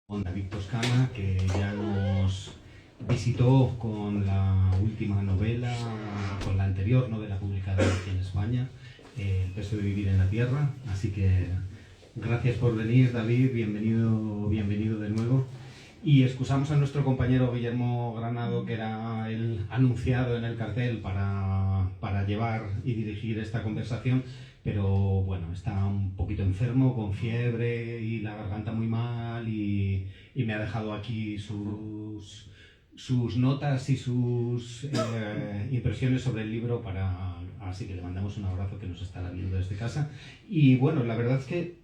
Con David Toscana, que ya nos visitó con la última novela, con la anterior novela publicada aquí en España, El peso de vivir en la tierra. Así que gracias por venir, David, bienvenido de nuevo. Y excusamos a nuestro compañero Guillermo Granado, que era el anunciado en el cartel para llevar y dirigir esta conversación, pero bueno, está un poquito enfermo, con fiebre y la garganta muy mal, y me ha dejado aquí sus notas y sus impresiones sobre el libro, así que le mandamos un abrazo, que nos estará viendo desde casa. Y bueno, la verdad es que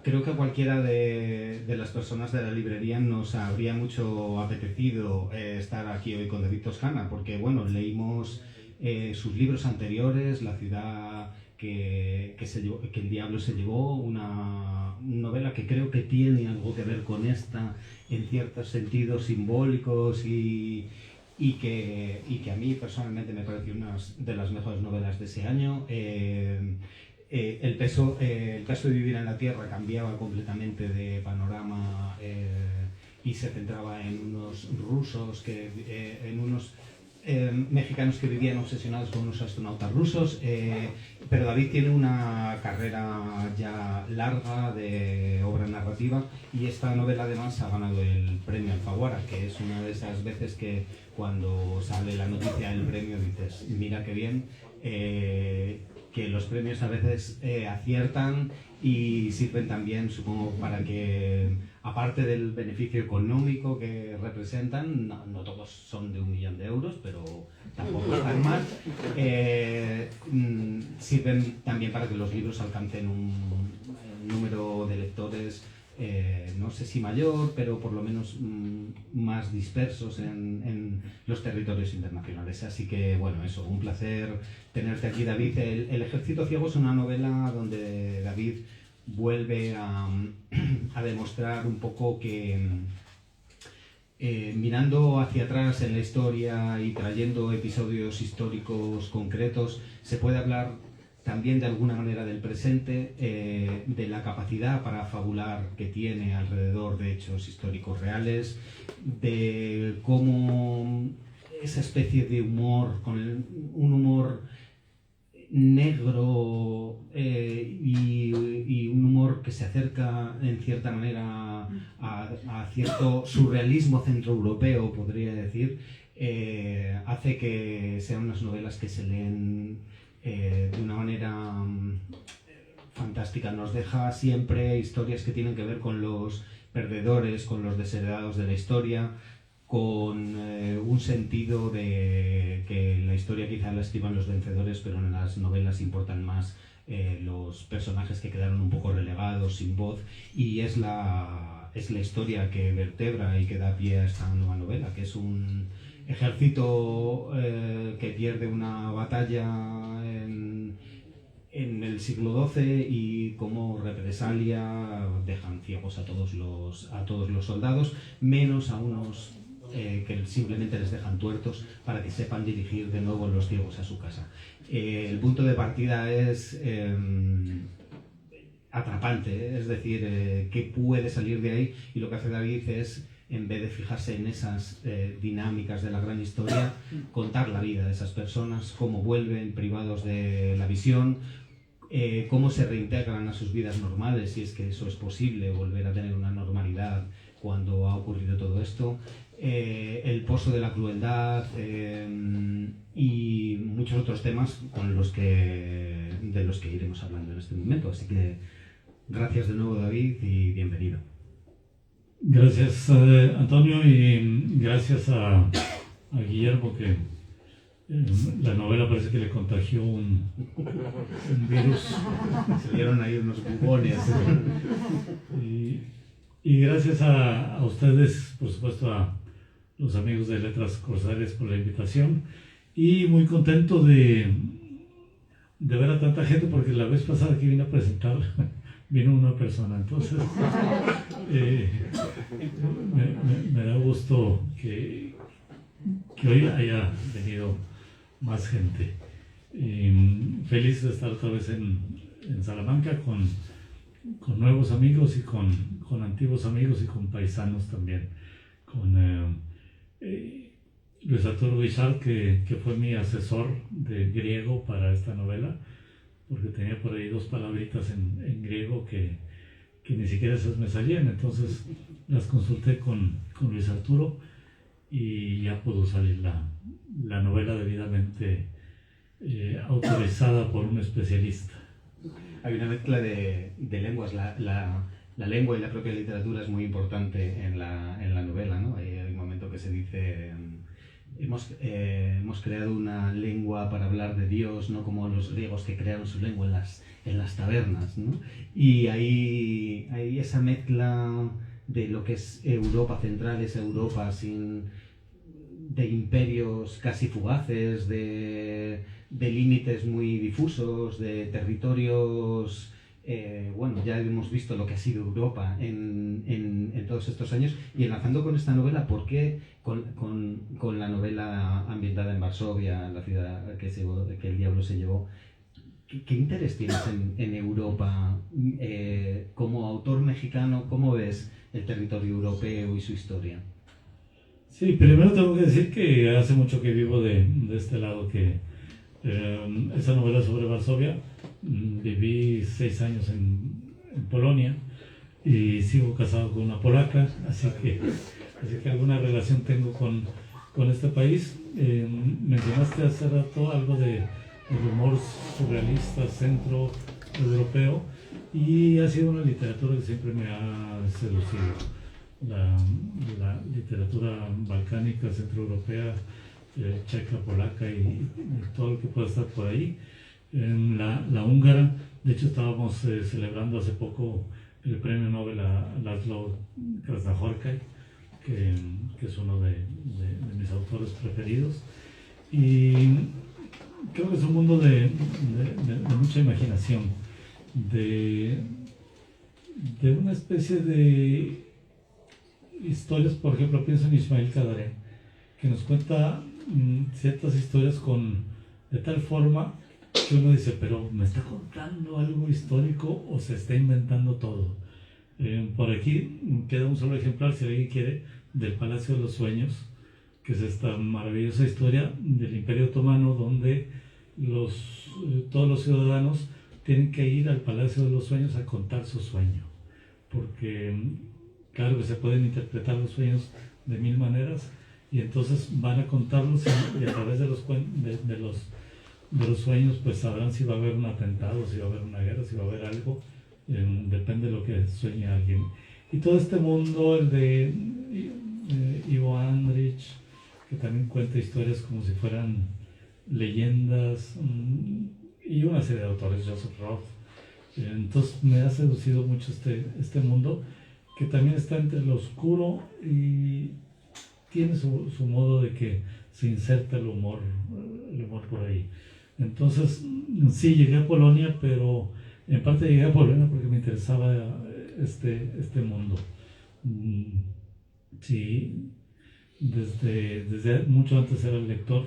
creo que a cualquiera de las personas de la librería nos habría mucho apetecido estar aquí hoy con David Toscana, porque bueno, leímos sus libros anteriores, La ciudad que el diablo se llevó, una novela que creo que tiene algo que ver con esta en ciertos sentidos simbólicos, y que a mí personalmente me pareció una de las mejores novelas de ese año. El peso de vivir en la tierra cambiaba completamente de panorama, y se centraba en unos rusos, en unos mexicanos que vivían obsesionados con unos astronautas rusos, pero David tiene una carrera ya larga de obra narrativa, y esta novela además ha ganado el premio Alfaguara, que es una de esas veces que cuando sale la noticia del premio dices, mira qué bien, que los premios a veces aciertan y sirven también, supongo, para que, aparte del beneficio económico que representan, no todos son de 1 millón de euros, pero tampoco están mal, sirven también para que los libros alcancen un número de lectores, no sé si mayor, pero por lo menos más dispersos en los territorios internacionales. Así que bueno, eso, un placer tenerte aquí, David. El Ejército Ciego es una novela donde David vuelve a demostrar un poco que mirando hacia atrás en la historia y trayendo episodios históricos concretos, se puede hablar también de alguna manera del presente, de la capacidad para fabular que tiene alrededor de hechos históricos reales, de cómo esa especie de humor, un humor negro, y un humor que se acerca en cierta manera a cierto surrealismo centroeuropeo, podría decir, hace que sean unas novelas que se leen de una manera fantástica. Nos deja siempre historias que tienen que ver con los perdedores, con los desheredados de la historia, con un sentido de que la historia quizá la escriban los vencedores, pero en las novelas importan más los personajes que quedaron un poco relegados, sin voz, y es la historia que vertebra y que da pie a esta nueva novela, que es un ejército que pierde una batalla en el siglo XII, y como represalia dejan ciegos a todos los soldados, menos a unos que simplemente les dejan tuertos para que sepan dirigir de nuevo los ciegos a su casa. El punto de partida es atrapante, es decir, ¿qué puede salir de ahí? Y lo que hace David es, en vez de fijarse en esas dinámicas de la gran historia, contar la vida de esas personas, cómo vuelven privados de la visión, cómo se reintegran a sus vidas normales, si es que eso es posible, volver a tener una normalidad cuando ha ocurrido todo esto, el pozo de la crueldad, y muchos otros temas de los que iremos hablando en este momento. Así que gracias de nuevo, David, y bienvenido. Gracias, Antonio, y gracias a Guillermo, que la novela parece que le contagió un virus. Se dieron ahí unos bubones. Y gracias a ustedes, por supuesto, a los amigos de Letras Corsarias, por la invitación. Y muy contento de ver a tanta gente, porque la vez pasada que vine a presentar vino una persona. Entonces, me da gusto que hoy haya venido más gente. Feliz de estar otra vez en Salamanca con con nuevos amigos y con antiguos amigos y con paisanos también. Con Luis Arturo Bichard, que fue mi asesor de griego para esta novela, porque tenía por ahí 2 palabritas en griego que ni siquiera esas me salían, entonces las consulté con Luis Arturo y ya pudo salir la novela debidamente autorizada por un especialista. Hay una mezcla de lenguas, la lengua y la propia literatura es muy importante en la novela, ¿no? Hay un momento que se dice... Hemos creado una lengua para hablar de Dios, no como los griegos que crearon su lengua en las tabernas, ¿no? Y hay esa mezcla de lo que es Europa central, esa Europa de imperios casi fugaces, de límites muy difusos, de territorios... bueno, ya hemos visto lo que ha sido Europa en todos estos años, y enlazando con esta novela, ¿por qué con la novela ambientada en Varsovia, la ciudad que el diablo se llevó? ¿Qué interés tienes en Europa? Como autor mexicano, ¿cómo ves el territorio europeo y su historia? Sí, primero tengo que decir que hace mucho que vivo de este lado, que esa novela sobre Varsovia, viví 6 años en Polonia y sigo casado con una polaca, así que alguna relación tengo con este país. Mencionaste hace rato algo del humor surrealista centro europeo, y ha sido una literatura que siempre me ha seducido. La literatura balcánica, centroeuropea, checa, polaca y todo lo que pueda estar por ahí. La húngara, de hecho estábamos celebrando hace poco el premio Nobel a Laszlo Krasznahorkai, que es uno de mis autores preferidos, y creo que es un mundo de mucha imaginación, de una especie de historias. Por ejemplo, pienso en Ismail Kadaré, que nos cuenta ciertas historias de tal forma que uno dice, pero ¿me está contando algo histórico o se está inventando todo? Por aquí queda un solo ejemplar, si alguien quiere, del Palacio de los Sueños, que es esta maravillosa historia del Imperio Otomano, donde todos los ciudadanos tienen que ir al Palacio de los Sueños a contar su sueño, porque claro que se pueden interpretar los sueños de 1000 maneras, y entonces van a contarlos y a través de los sueños pues sabrán si va a haber un atentado, si va a haber una guerra, si va a haber algo, depende de lo que sueñe alguien. Y todo este mundo, el de Ivo Andrich, que también cuenta historias como si fueran leyendas, y una serie de autores, Joseph Roth. Entonces me ha seducido mucho este mundo, que también está entre lo oscuro y tiene su modo de que se inserta el humor por ahí. Entonces, sí, llegué a Polonia, pero en parte llegué a Polonia porque me interesaba este mundo. Sí, desde mucho antes era lector.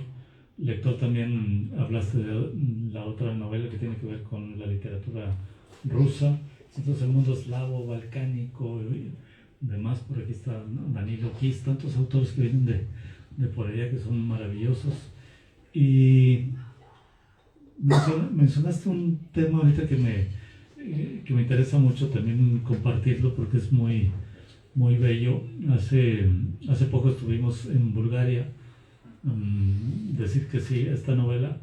También hablaste de la otra novela que tiene que ver con la literatura rusa. Entonces el mundo eslavo, balcánico y demás. Por aquí está Danilo Kiss, tantos autores que vienen de por allá, que son maravillosos. Y mencionaste un tema ahorita que me interesa mucho también compartirlo, porque es muy, muy bello. Hace poco estuvimos en Bulgaria. Decir que sí, esta novela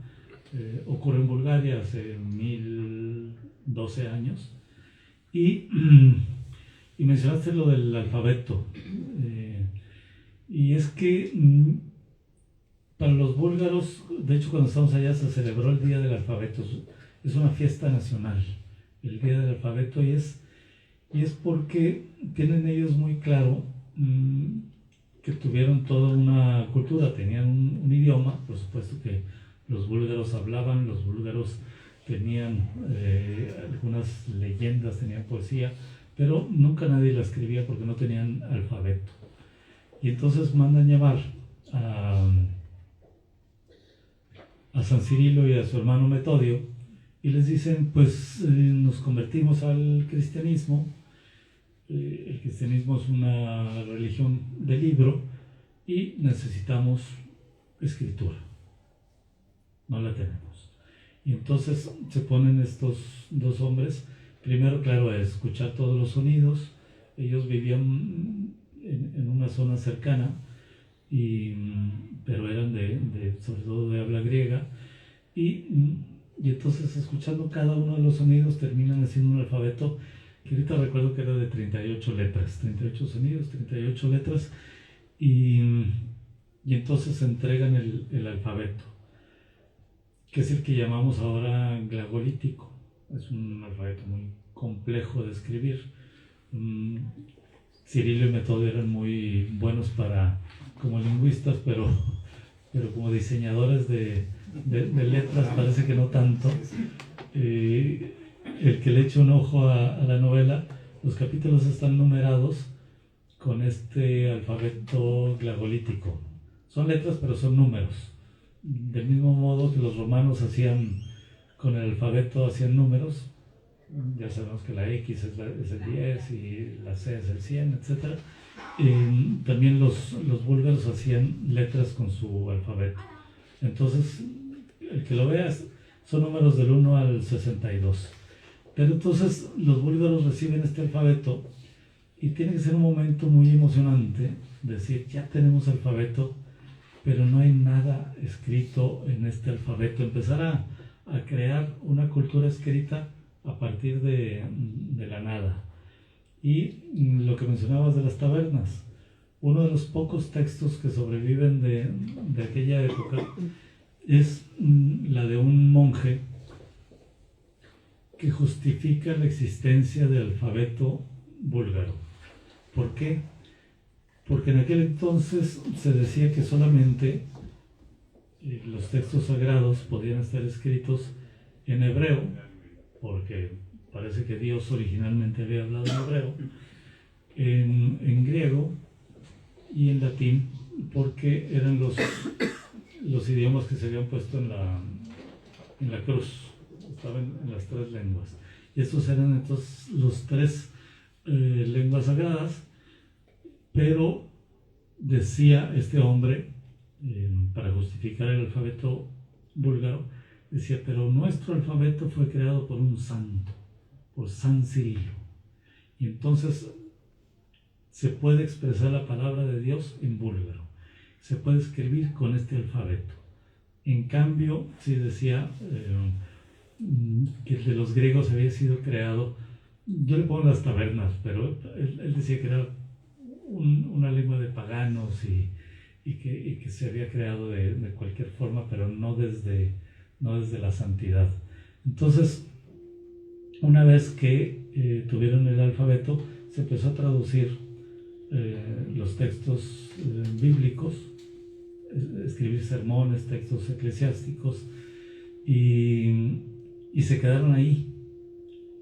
ocurre en Bulgaria hace 1012 años. Y mencionaste lo del alfabeto. Y es que para los búlgaros, de hecho cuando estamos allá se celebró el Día del Alfabeto. Es una fiesta nacional, el Día del Alfabeto, y es porque tienen ellos muy claro que tuvieron toda una cultura, tenían un idioma, por supuesto que los búlgaros hablaban, los búlgaros tenían algunas leyendas, tenían poesía, pero nunca nadie la escribía porque no tenían alfabeto. Y entonces mandan llamar a San Cirilo y a su hermano Metodio, y les dicen, pues nos convertimos al cristianismo. El cristianismo es una religión de libro y necesitamos escritura. No la tenemos. Y entonces se ponen estos dos hombres, primero, claro, a escuchar todos los sonidos. Ellos vivían en una zona cercana, pero eran sobre todo de habla griega, y entonces escuchando cada uno de los sonidos terminan haciendo un alfabeto que ahorita recuerdo que era de 38 letras, 38 sonidos, 38 letras, y entonces entregan el alfabeto, que es el que llamamos ahora glagolítico. Es un alfabeto muy complejo de escribir. Cirilo y Metodio eran muy buenos como lingüistas, pero como diseñadores de letras parece que no tanto. El que le eche un ojo a la novela, los capítulos están numerados con este alfabeto glagolítico. Son letras, pero son números. Del mismo modo que los romanos con el alfabeto hacían números. Ya sabemos que la X es el 10 y la C es el 100, etc. También los búlgaros hacían letras con su alfabeto. Entonces, el que lo vea, son números del 1 al 62. Pero entonces los búlgaros reciben este alfabeto y tiene que ser un momento muy emocionante decir, ya tenemos alfabeto, pero no hay nada escrito en este alfabeto. Empezar a crear una cultura escrita a partir de la nada. Y lo que mencionabas de las tabernas, uno de los pocos textos que sobreviven de aquella época es la de un monje que justifica la existencia del alfabeto búlgaro. ¿Por qué? Porque en aquel entonces se decía que solamente los textos sagrados podían estar escritos en hebreo, porque parece que Dios originalmente había hablado en hebreo, en griego y en latín, porque eran los idiomas que se habían puesto en la cruz. Estaban en las tres lenguas. Y estos eran entonces los tres lenguas sagradas, pero decía este hombre, para justificar el alfabeto búlgaro, decía, pero nuestro alfabeto fue creado por un santo, por San Cirilo. Y entonces se puede expresar la palabra de Dios en búlgaro. Se puede escribir con este alfabeto. En cambio, sí decía que el de los griegos había sido creado, yo le pongo las tabernas, pero él decía que era una lengua de paganos y que se había creado de cualquier forma, pero no desde la santidad. Entonces, una vez que tuvieron el alfabeto, se empezó a traducir los textos bíblicos, escribir sermones, textos eclesiásticos, y se quedaron ahí.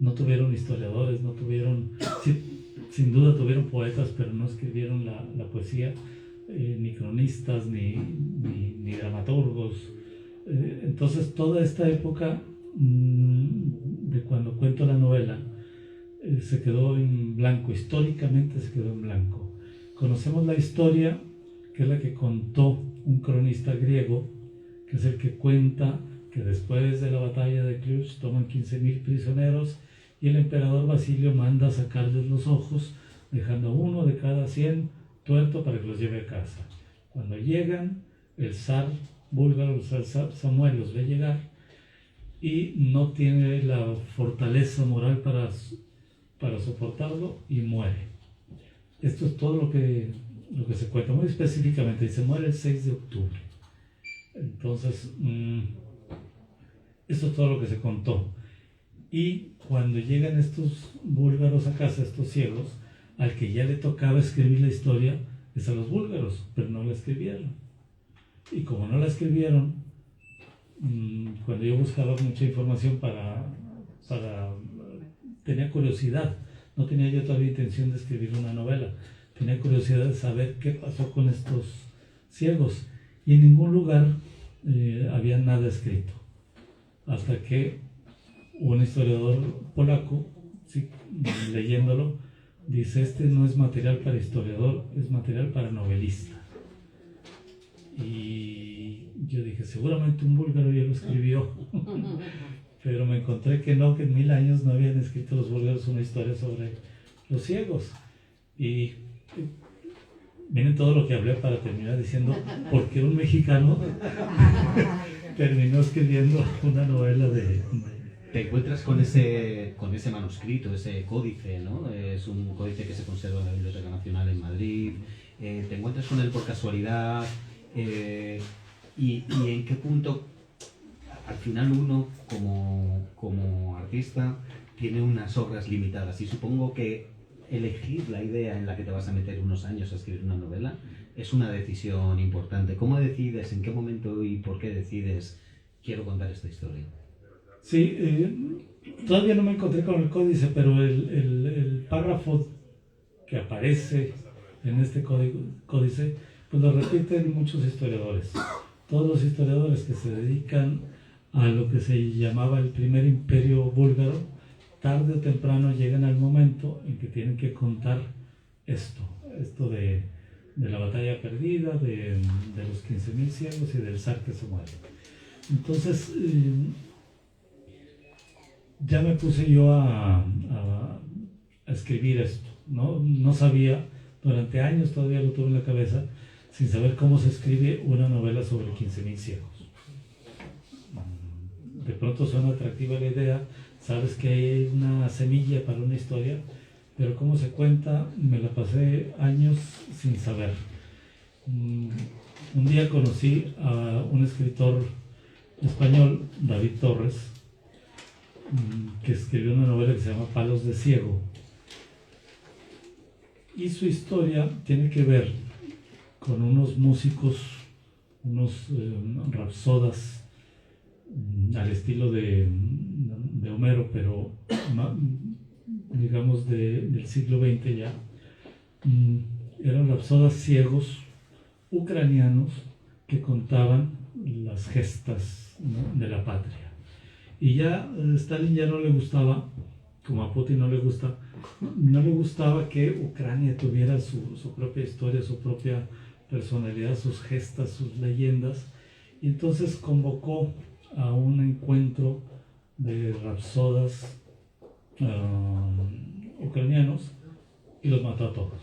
No tuvieron historiadores, no tuvieron, sin duda tuvieron poetas, pero no escribieron la poesía, ni cronistas, ni dramaturgos. Entonces toda esta época de cuando cuento la novela se quedó en blanco, históricamente se quedó en blanco. Conocemos la historia, que es la que contó un cronista griego, que es el que cuenta que después de la batalla de Cluj toman 15,000 prisioneros y el emperador Basilio manda sacarles los ojos, dejando uno de cada 100 tuerto para que los lleve a casa. Cuando llegan, el zar búlgaro, el zar Samuel, los ve llegar y no tiene la fortaleza moral para soportarlo y muere. Esto es todo lo que se cuenta muy específicamente, y se muere el 6 de octubre. Entonces, esto es todo lo que se contó. Y cuando llegan estos búlgaros a casa, estos ciegos, al que ya le tocaba escribir la historia es a los búlgaros, pero no la escribieron. Y como no la escribieron, cuando yo buscaba mucha información tenía curiosidad, no tenía yo todavía intención de escribir una novela, tenía curiosidad de saber qué pasó con estos ciegos, y en ningún lugar había nada escrito, hasta que un historiador polaco, sí, leyéndolo, dice, este no es material para historiador, es material para novelista. Y yo dije, seguramente un búlgaro ya lo escribió, pero me encontré que no, que en 1000 años no habían escrito los búlgaros una historia sobre los ciegos. Y miren todo lo que hablé para terminar diciendo, ¿por qué un mexicano terminó escribiendo una novela de... Te encuentras con ese manuscrito, ese códice, ¿no? Es un códice que se conserva en la Biblioteca Nacional en Madrid. Te encuentras con él por casualidad. Y en qué punto, al final uno como artista tiene unas obras limitadas. Y supongo que elegir la idea en la que te vas a meter unos años a escribir una novela es una decisión importante. ¿Cómo decides, en qué momento y por qué decides quiero contar esta historia? Sí, todavía no me encontré con el códice, pero el párrafo que aparece en este códice, pues lo repiten muchos historiadores. Todos los historiadores que se dedican a lo que se llamaba el primer imperio búlgaro, tarde o temprano llegan al momento en que tienen que contar esto de la batalla perdida, de los 15.000 ciegos y del zar que se muere. Entonces, ya me puse yo a escribir esto, ¿no? No sabía, durante años todavía lo tuve en la cabeza, sin saber cómo se escribe una novela sobre 15.000 ciegos. De pronto suena atractiva la idea, sabes que hay una semilla para una historia, pero cómo se cuenta, me la pasé años sin saber. Un día conocí a un escritor español, David Torres, que escribió una novela que se llama Palos de Ciego. Y su historia tiene que ver con unos músicos, unos rapsodas, al estilo de Homero, pero digamos del siglo XX ya. Eran rapsodas ciegos ucranianos que contaban las gestas, ¿no?, de la patria. Y ya Stalin ya no le gustaba, como a Putin no le gustaba que Ucrania tuviera su propia historia, su propia personalidad, sus gestas, sus leyendas. Y entonces convocó a un encuentro de rapsodas ucranianos y los mató a todos.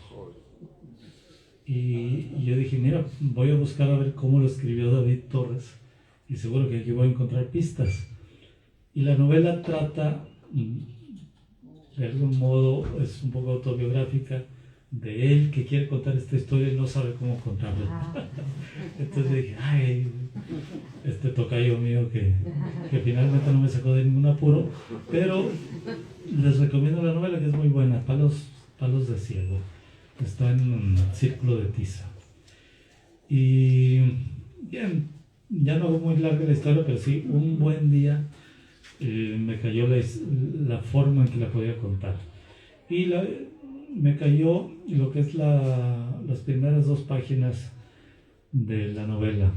Y yo dije, mira, voy a buscar a ver cómo lo escribió David Torres y seguro que aquí voy a encontrar pistas. Y la novela trata, de algún modo, es un poco autobiográfica, de él que quiere contar esta historia y no sabe cómo contarla. Entonces dije, ay, este tocayo mío que finalmente no me sacó de ningún apuro, pero les recomiendo la novela, que es muy buena, Palos de Ciego. Está en Círculo de Tiza. Y bien, ya no hago muy larga la historia, pero sí, un buen día me cayó la forma en que la podía contar. Y me cayó lo que es las primeras 2 páginas de la novela,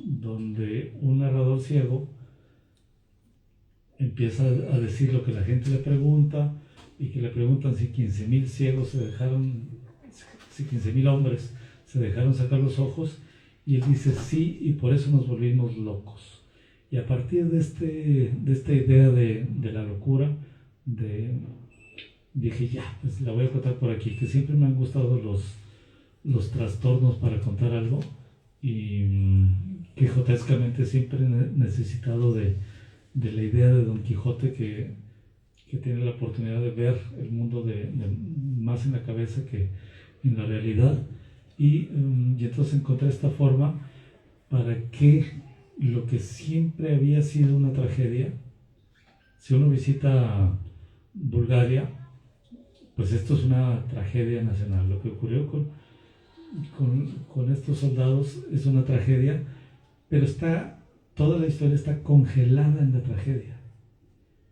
donde un narrador ciego empieza a decir lo que la gente le pregunta, y que le preguntan si 15.000 ciegos si 15.000 hombres se dejaron sacar los ojos, y él dice sí, y por eso nos volvimos locos. Y a partir de esta idea de la locura, dije ya, pues la voy a contar por aquí, que siempre me han gustado los trastornos para contar algo, y quijotescamente siempre he necesitado de la idea de Don Quijote, que tiene la oportunidad de ver el mundo más en la cabeza que en la realidad. Y entonces encontré esta forma para que lo que siempre había sido una tragedia, si uno visita Bulgaria, pues esto es una tragedia nacional. Lo que ocurrió con estos soldados es una tragedia, pero toda la historia está congelada en la tragedia.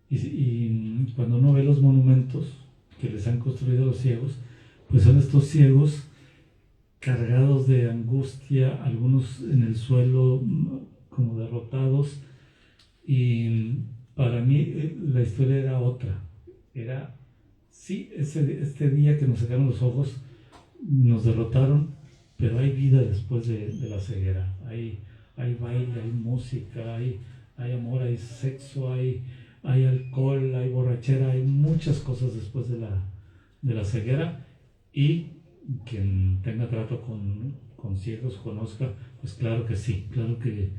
Y cuando uno ve los monumentos que les han construido los ciegos, pues son estos ciegos cargados de angustia, algunos en el suelo como derrotados, y para mí la historia era otra. Era, sí, este día que nos sacaron los ojos, nos derrotaron, pero hay vida después de la ceguera. Hay baile, hay música, hay amor, hay sexo, hay alcohol, hay borrachera, hay muchas cosas después de la ceguera. Y quien tenga trato con ciegos, conozca, pues claro que sí, claro que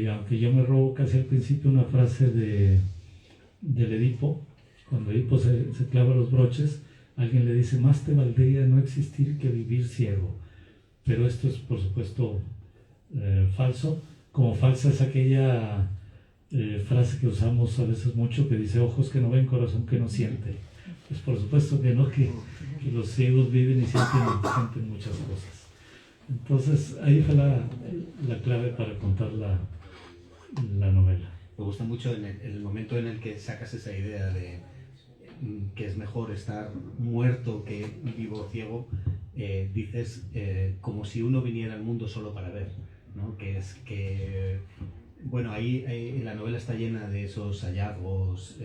aunque yo me robo casi al principio una frase del Edipo, cuando Edipo se clava los broches, alguien le dice: más te valdría no existir que vivir ciego. Pero esto es, por supuesto, falso. Como falsa es aquella frase que usamos a veces mucho, que dice: ojos que no ven, corazón que no siente. Pues por supuesto que no, que los ciegos viven y sienten muchas cosas. Entonces ahí fue la clave para contar la novela. Me gusta mucho en el momento en el que sacas esa idea de que es mejor estar muerto que vivo ciego. Dices como si uno viniera al mundo solo para ver, ¿no? Bueno, ahí la novela está llena de esos hallazgos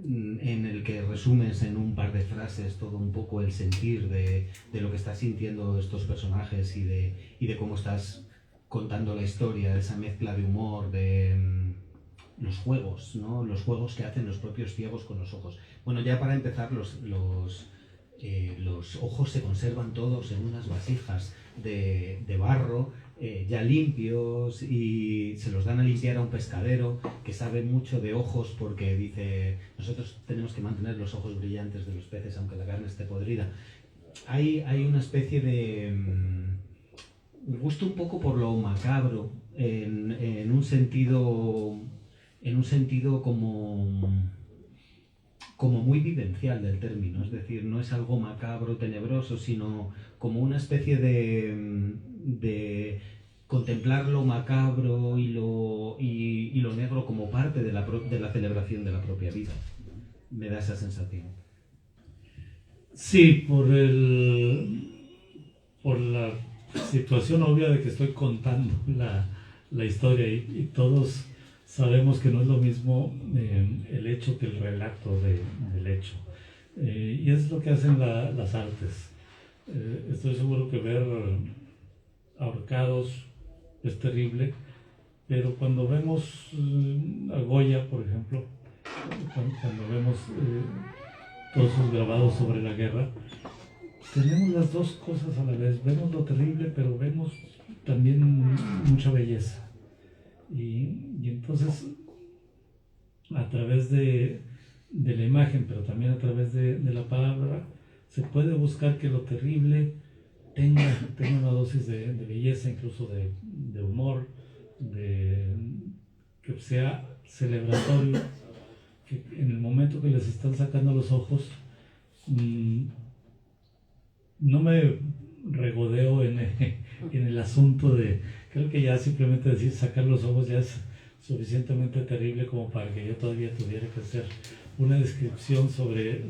en el que resumes en un par de frases todo un poco el sentir de lo que están sintiendo estos personajes y de cómo estás contando la historia, esa mezcla de humor, de los juegos, ¿no? Los juegos que hacen los propios ciegos con los ojos. Bueno, ya para empezar, los ojos se conservan todos en unas vasijas de barro, ya limpios, y se los dan a limpiar a un pescadero que sabe mucho de ojos, porque dice: nosotros tenemos que mantener los ojos brillantes de los peces aunque la carne esté podrida. Hay una especie de me gusta un poco por lo macabro, en un sentido como muy vivencial del término. Es decir, no es algo macabro, tenebroso, sino como una especie de contemplar lo macabro y lo negro como parte de la celebración de la propia vida. Me da esa sensación. Sí, por la situación obvia de que estoy contando la historia, y todos sabemos que no es lo mismo el hecho que el relato del hecho. Y es lo que hacen las artes. Estoy seguro que ver ahorcados es terrible, pero cuando vemos a Goya, por ejemplo, cuando vemos todos sus grabados sobre la guerra, tenemos las dos cosas a la vez. Vemos lo terrible, pero vemos también mucha belleza. Y entonces, a través de la imagen, pero también a través de la palabra, se puede buscar que lo terrible tenga una dosis de belleza, incluso de humor, que sea celebratorio, que en el momento que les están sacando los ojos, no me regodeo en el asunto de, creo que ya simplemente decir sacar los ojos ya es suficientemente terrible como para que yo todavía tuviera que hacer una descripción sobre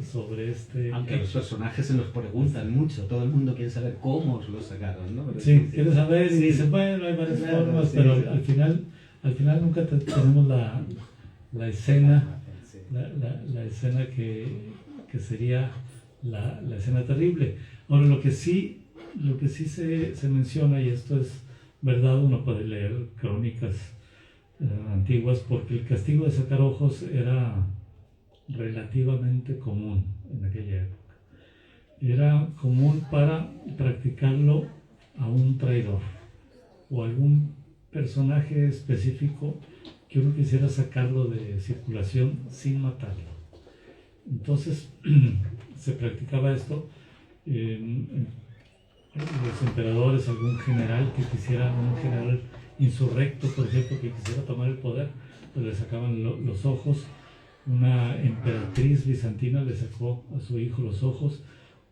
este... Aunque los personajes se los preguntan mucho, todo el mundo quiere saber cómo los sacaron, ¿no? Pero sí, quiere saber, y dice, bueno, hay varias formas, pero al final nunca tenemos la escena, la escena que sería la escena terrible. Ahora, lo que sí se menciona, y esto es verdad, uno puede leer crónicas antiguas, porque el castigo de sacar ojos era relativamente común en aquella época. Era común para practicarlo a un traidor o algún personaje específico que uno quisiera sacarlo de circulación sin matarlo. Entonces se practicaba esto. Los emperadores, algún general un general insurrecto, por ejemplo, que quisiera tomar el poder, pues le sacaban los ojos. Una emperatriz bizantina le sacó a su hijo los ojos.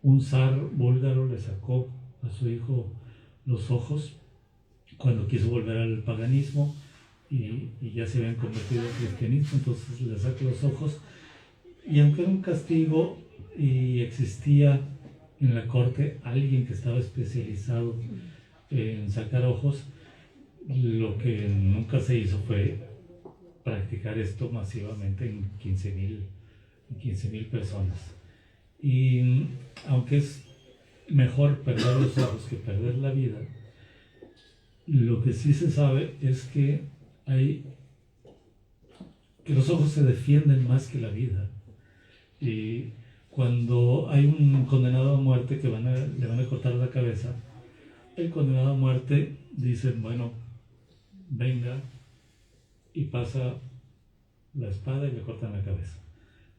Un zar búlgaro le sacó a su hijo los ojos cuando quiso volver al paganismo y ya se habían convertido al cristianismo, entonces le sacó los ojos. Y aunque era un castigo y existía en la corte alguien que estaba especializado en sacar ojos, lo que nunca se hizo fue practicar esto masivamente en 15,000 personas. Y aunque es mejor perder los ojos que perder la vida, lo que sí se sabe es que los ojos se defienden más que la vida. Y cuando hay un condenado a muerte que le van a cortar la cabeza, el condenado a muerte dice, bueno, venga, y pasa la espada y le cortan la cabeza.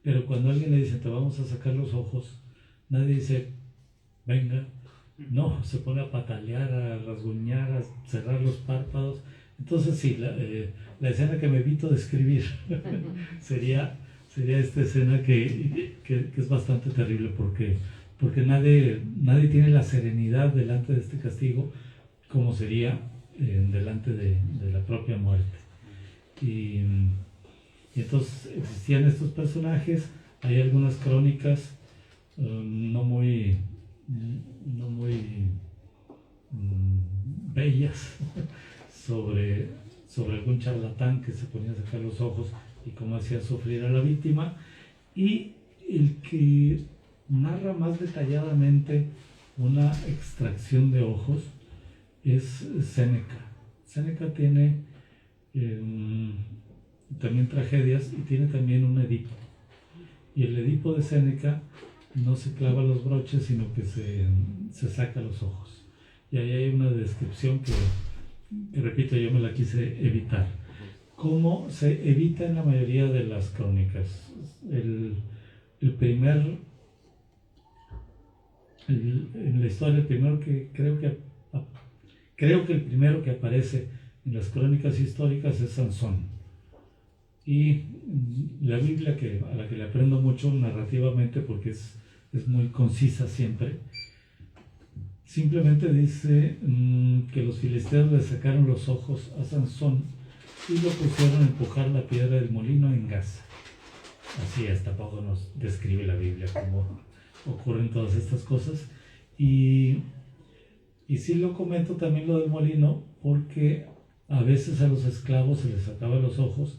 Pero cuando alguien le dice, te vamos a sacar los ojos, nadie dice, venga. No, se pone a patalear, a rasguñar, a cerrar los párpados. Entonces sí, la escena que me evito describir sería esta escena que es bastante terrible porque nadie tiene la serenidad delante de este castigo como sería delante de la propia muerte. Y entonces existían estos personajes, hay algunas crónicas no muy bellas sobre algún charlatán que se ponía a sacar los ojos y cómo hacía sufrir a la víctima, y el que narra más detalladamente una extracción de ojos es Séneca. Séneca tiene también tragedias y tiene también un Edipo, y el Edipo de Séneca no se clava los broches, sino que se saca los ojos. Y ahí hay una descripción que repito, yo me la quise evitar. ¿Cómo se evita en la mayoría de las crónicas? En la historia, el primero que creo que el primero que aparece en las crónicas históricas es Sansón. Y la Biblia, a la que le aprendo mucho narrativamente porque es muy concisa siempre, simplemente dice que los filisteos le sacaron los ojos a Sansón y lo pusieron a empujar la piedra del molino en Gaza. Así es, tampoco nos describe la Biblia cómo ocurren todas estas cosas. Y sí lo comento también lo del molino, porque a veces a los esclavos se les sacaba los ojos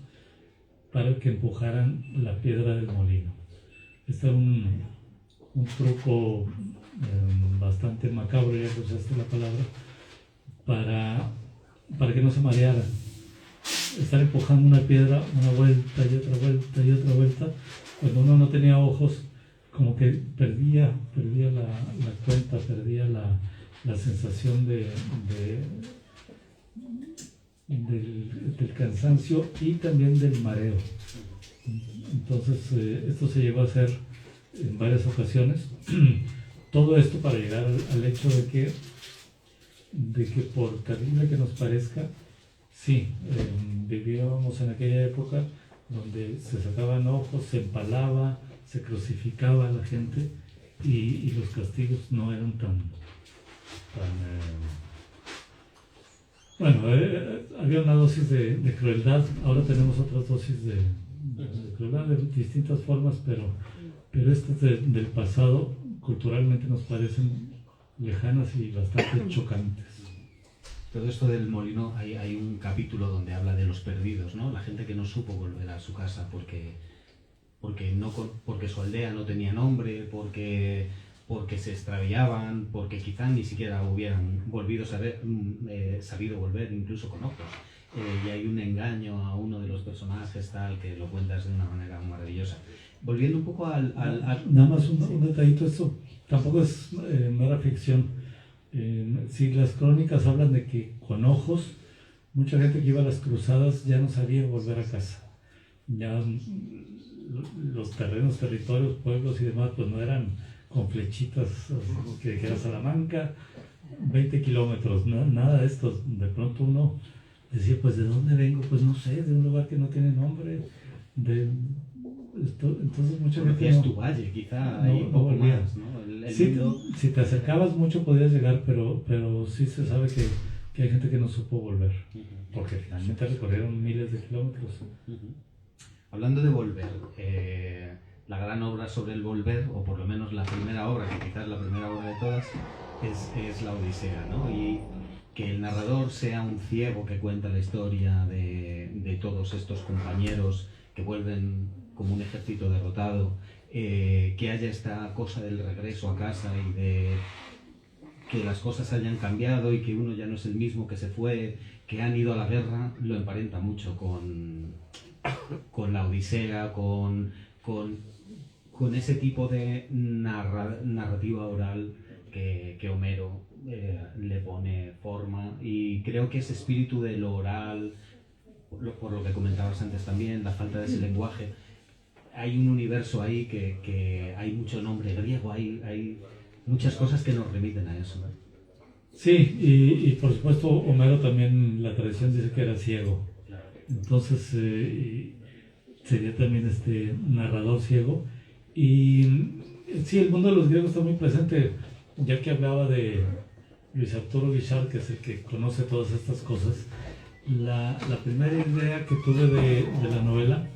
para que empujaran la piedra del molino. Este era un truco bastante macabro, ya que usaste la palabra, para que no se marearan. Estar empujando una piedra una vuelta y otra vuelta y otra vuelta, cuando uno no tenía ojos, como que perdía la cuenta, perdía la sensación del cansancio y también del mareo. Entonces esto se llegó a hacer en varias ocasiones. Todo esto para llegar al hecho de que por terrible que nos parezca, sí, vivíamos en aquella época donde se sacaban ojos, se empalaba, se crucificaba a la gente y los castigos no eran bueno, había una dosis de crueldad, ahora tenemos otras dosis de crueldad de distintas formas, pero estas del pasado culturalmente nos parecen lejanas y bastante chocantes. Todo esto del molino, hay un capítulo donde habla de los perdidos, ¿no? La gente que no supo volver a su casa porque su aldea no tenía nombre, porque se extraviaban, porque quizá ni siquiera hubieran sabido volver incluso con ojos. Y hay un engaño a uno de los personajes tal que lo cuentas de una manera maravillosa. Volviendo un poco al... Nada más un detallito, esto tampoco es mera ficción. Si las crónicas hablan de que con ojos, mucha gente que iba a las cruzadas ya no sabía volver a casa. Ya los terrenos, territorios, pueblos y demás, pues no eran con flechitas que dijera Salamanca, 20 kilómetros, nada de esto. De pronto uno decía, pues ¿de dónde vengo? Pues no sé, de un lugar que no tiene nombre. Entonces mucha gente no, tu valle, quizá hay un poco más, ¿no? Si te acercabas mucho podías llegar, pero sí se sabe que hay gente que no supo volver, porque finalmente recorrieron miles de kilómetros. Hablando de volver, la gran obra sobre el volver, o por lo menos la primera obra, que quizás la primera obra de todas, es la Odisea, ¿no? Y que el narrador sea un ciego que cuenta la historia de todos estos compañeros que vuelven como un ejército derrotado, que haya esta cosa del regreso a casa y de que las cosas hayan cambiado y que uno ya no es el mismo que se fue, que han ido a la guerra, lo emparenta mucho con la Odisea, con ese tipo de narrativa oral que Homero le pone forma, y creo que ese espíritu de lo oral, por lo que comentabas antes también, la falta de ese lenguaje, hay un universo ahí que hay mucho nombre griego, hay muchas cosas que nos remiten a eso, ¿no? Sí, y por supuesto Homero también, la tradición dice que era ciego, entonces sería también este narrador ciego. Y sí, el mundo de los griegos está muy presente, ya que hablaba de Luis Arturo Guichard, que es el que conoce todas estas cosas. La primera idea que tuve de la novela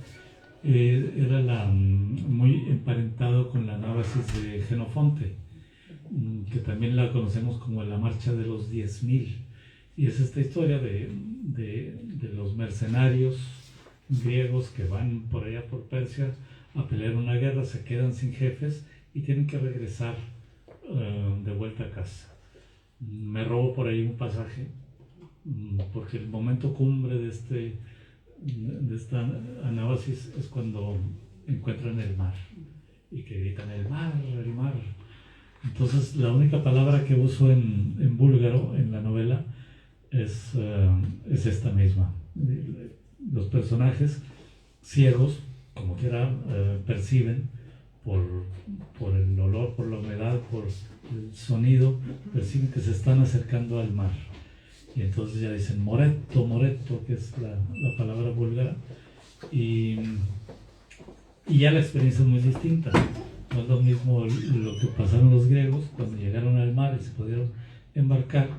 era muy emparentado con la Anábasis de Jenofonte, que también la conocemos como la Marcha de los 10.000, y es esta historia de los mercenarios griegos que van por allá por Persia a pelear una guerra, se quedan sin jefes y tienen que regresar de vuelta a casa. Me robo por ahí un pasaje, porque el momento cumbre de esta anábasis es cuando encuentran el mar y que gritan el mar, el mar. Entonces la única palabra que uso en búlgaro en la novela es esta misma. Los personajes ciegos, como quiera, perciben por el olor, por la humedad, por el sonido, perciben que se están acercando al mar. Y entonces ya dicen moretto, moretto, que es la palabra búlgara. Y ya la experiencia es muy distinta. No es lo mismo lo que pasaron los griegos cuando llegaron al mar y se pudieron embarcar.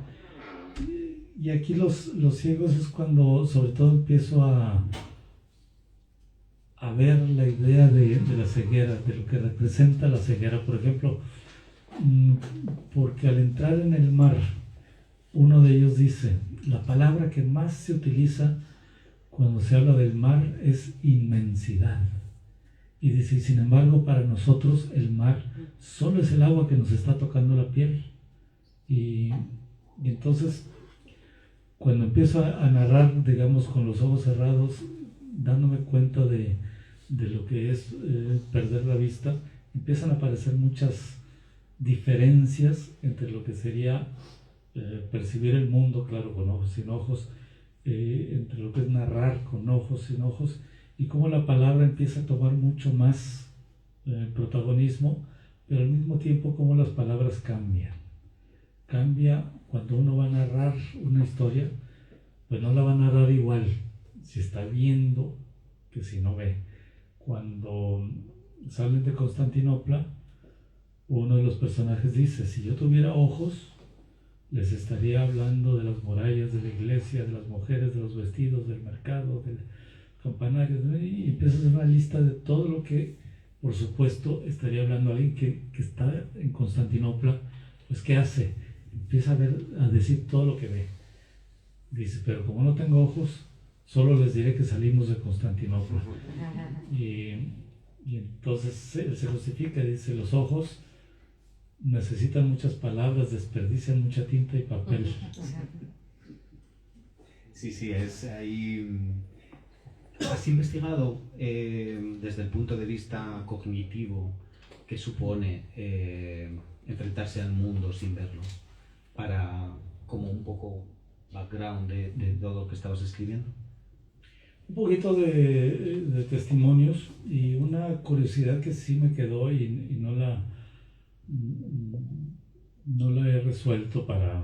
Y aquí los ciegos es cuando sobre todo empiezo a ver la idea de la ceguera, de lo que representa la ceguera, por ejemplo, porque al entrar en el mar, uno de ellos dice, la palabra que más se utiliza cuando se habla del mar es inmensidad. Y dice, sin embargo, para nosotros el mar solo es el agua que nos está tocando la piel. Y entonces, cuando empiezo a narrar, digamos, con los ojos cerrados, dándome cuenta de lo que es perder la vista, empiezan a aparecer muchas diferencias entre lo que sería percibir el mundo, claro, con ojos, sin ojos, entre lo que es narrar con ojos, sin ojos, y cómo la palabra empieza a tomar mucho más protagonismo, pero al mismo tiempo cómo las palabras cambian. Cambia cuando uno va a narrar una historia, pues no la va a narrar igual si está viendo que si no ve. Cuando salen de Constantinopla, uno de los personajes dice, si yo tuviera ojos, les estaría hablando de las murallas de la iglesia, de las mujeres, de los vestidos, del mercado, del campanario, y empieza a hacer una lista de todo lo que, por supuesto, estaría hablando alguien que está en Constantinopla. Pues, ¿qué hace? Empieza a decir todo lo que ve. Dice, pero como no tengo ojos, solo les diré que salimos de Constantinopla. Y entonces se justifica, dice, los ojos necesitan muchas palabras, desperdician mucha tinta y papel. Sí, es ahí. ¿Has investigado desde el punto de vista cognitivo qué supone enfrentarse al mundo sin verlo? Para como un poco background de todo lo que estabas escribiendo. Un poquito de testimonios y una curiosidad que sí me quedó y no la he resuelto para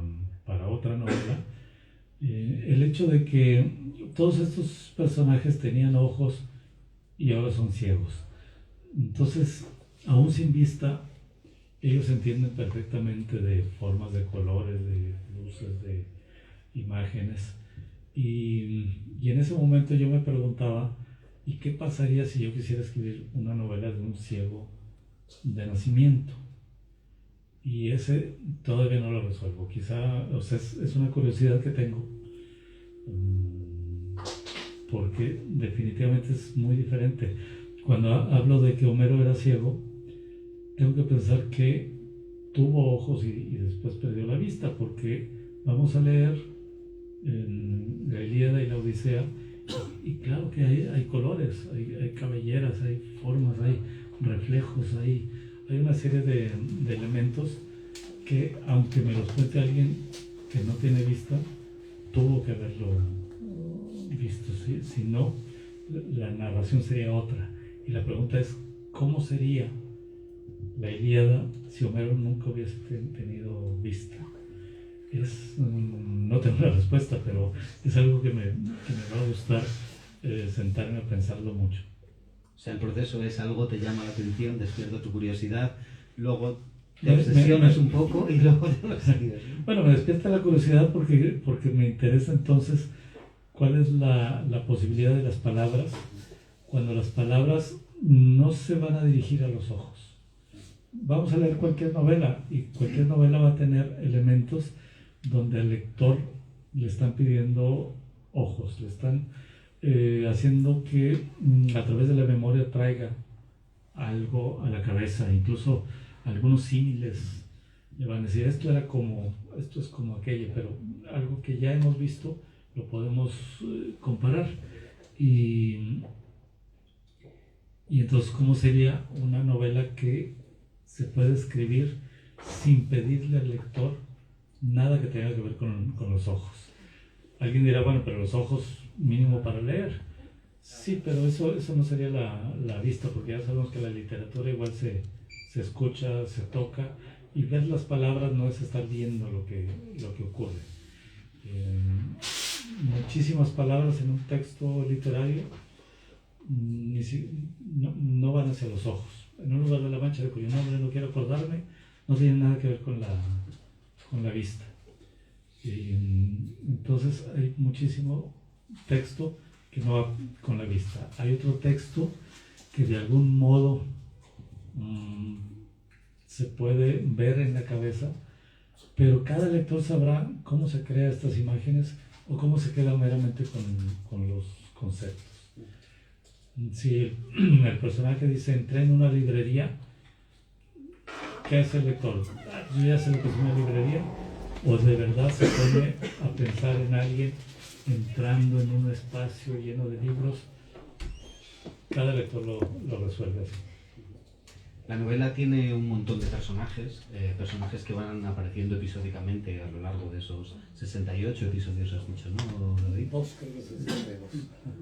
otra novela. El hecho de que todos estos personajes tenían ojos y ahora son ciegos. Entonces, aún sin vista, ellos entienden perfectamente de formas, de colores, de luces, de imágenes. Y en ese momento yo me preguntaba, ¿y qué pasaría si yo quisiera escribir una novela de un ciego de nacimiento? Y ese todavía no lo resuelvo. Quizá, o sea, es una curiosidad que tengo, porque definitivamente es muy diferente. Cuando hablo de que Homero era ciego, tengo que pensar que tuvo ojos y después perdió la vista, porque vamos a leer en la Ilíada y la Odisea, y claro que hay colores, hay cabelleras, hay formas, hay reflejos, hay una serie de elementos que, aunque me los cuente alguien que no tiene vista, tuvo que haberlo visto. Si no, la narración sería otra. Y la pregunta es, ¿cómo sería la Ilíada si Homero nunca hubiese tenido vista? No tengo una respuesta, pero es algo que me va a gustar sentarme a pensarlo mucho. O sea, el proceso es algo, te llama la atención, despierta tu curiosidad, luego te obsesionas un poco y luego te vas a ir. Bueno, me despierta la curiosidad porque me interesa entonces cuál es la posibilidad de las palabras cuando las palabras no se van a dirigir a los ojos. Vamos a leer cualquier novela y cualquier novela va a tener elementos donde al lector le están pidiendo ojos, le están haciendo que a través de la memoria traiga algo a la cabeza, incluso algunos símiles le van a decir esto es como aquello, pero algo que ya hemos visto lo podemos comparar y entonces ¿cómo sería una novela que se puede escribir sin pedirle al lector nada que tenga que ver con los ojos? Alguien dirá, bueno, pero los ojos mínimo para leer. Sí, pero eso no sería la vista, porque ya sabemos que la literatura igual se escucha, se toca, y ver las palabras no es estar viendo lo que ocurre. Muchísimas palabras en un texto literario no van hacia los ojos. En un lugar de La Mancha, de cuyo nombre no quiero acordarme, no tiene nada que ver con la vista. Entonces hay muchísimo texto que no va con la vista. Hay otro texto que de algún modo se puede ver en la cabeza, pero cada lector sabrá cómo se crean estas imágenes o cómo se queda meramente con los conceptos. Si el personaje dice, entré en una librería, ¿qué hace el lector? Yo ya sé lo que es una librería, o de verdad se pone a pensar en alguien entrando en un espacio lleno de libros. Cada lector lo resuelve así. La novela tiene un montón de personajes que van apareciendo episódicamente a lo largo de esos 68 episodios, has dicho, ¿no, David?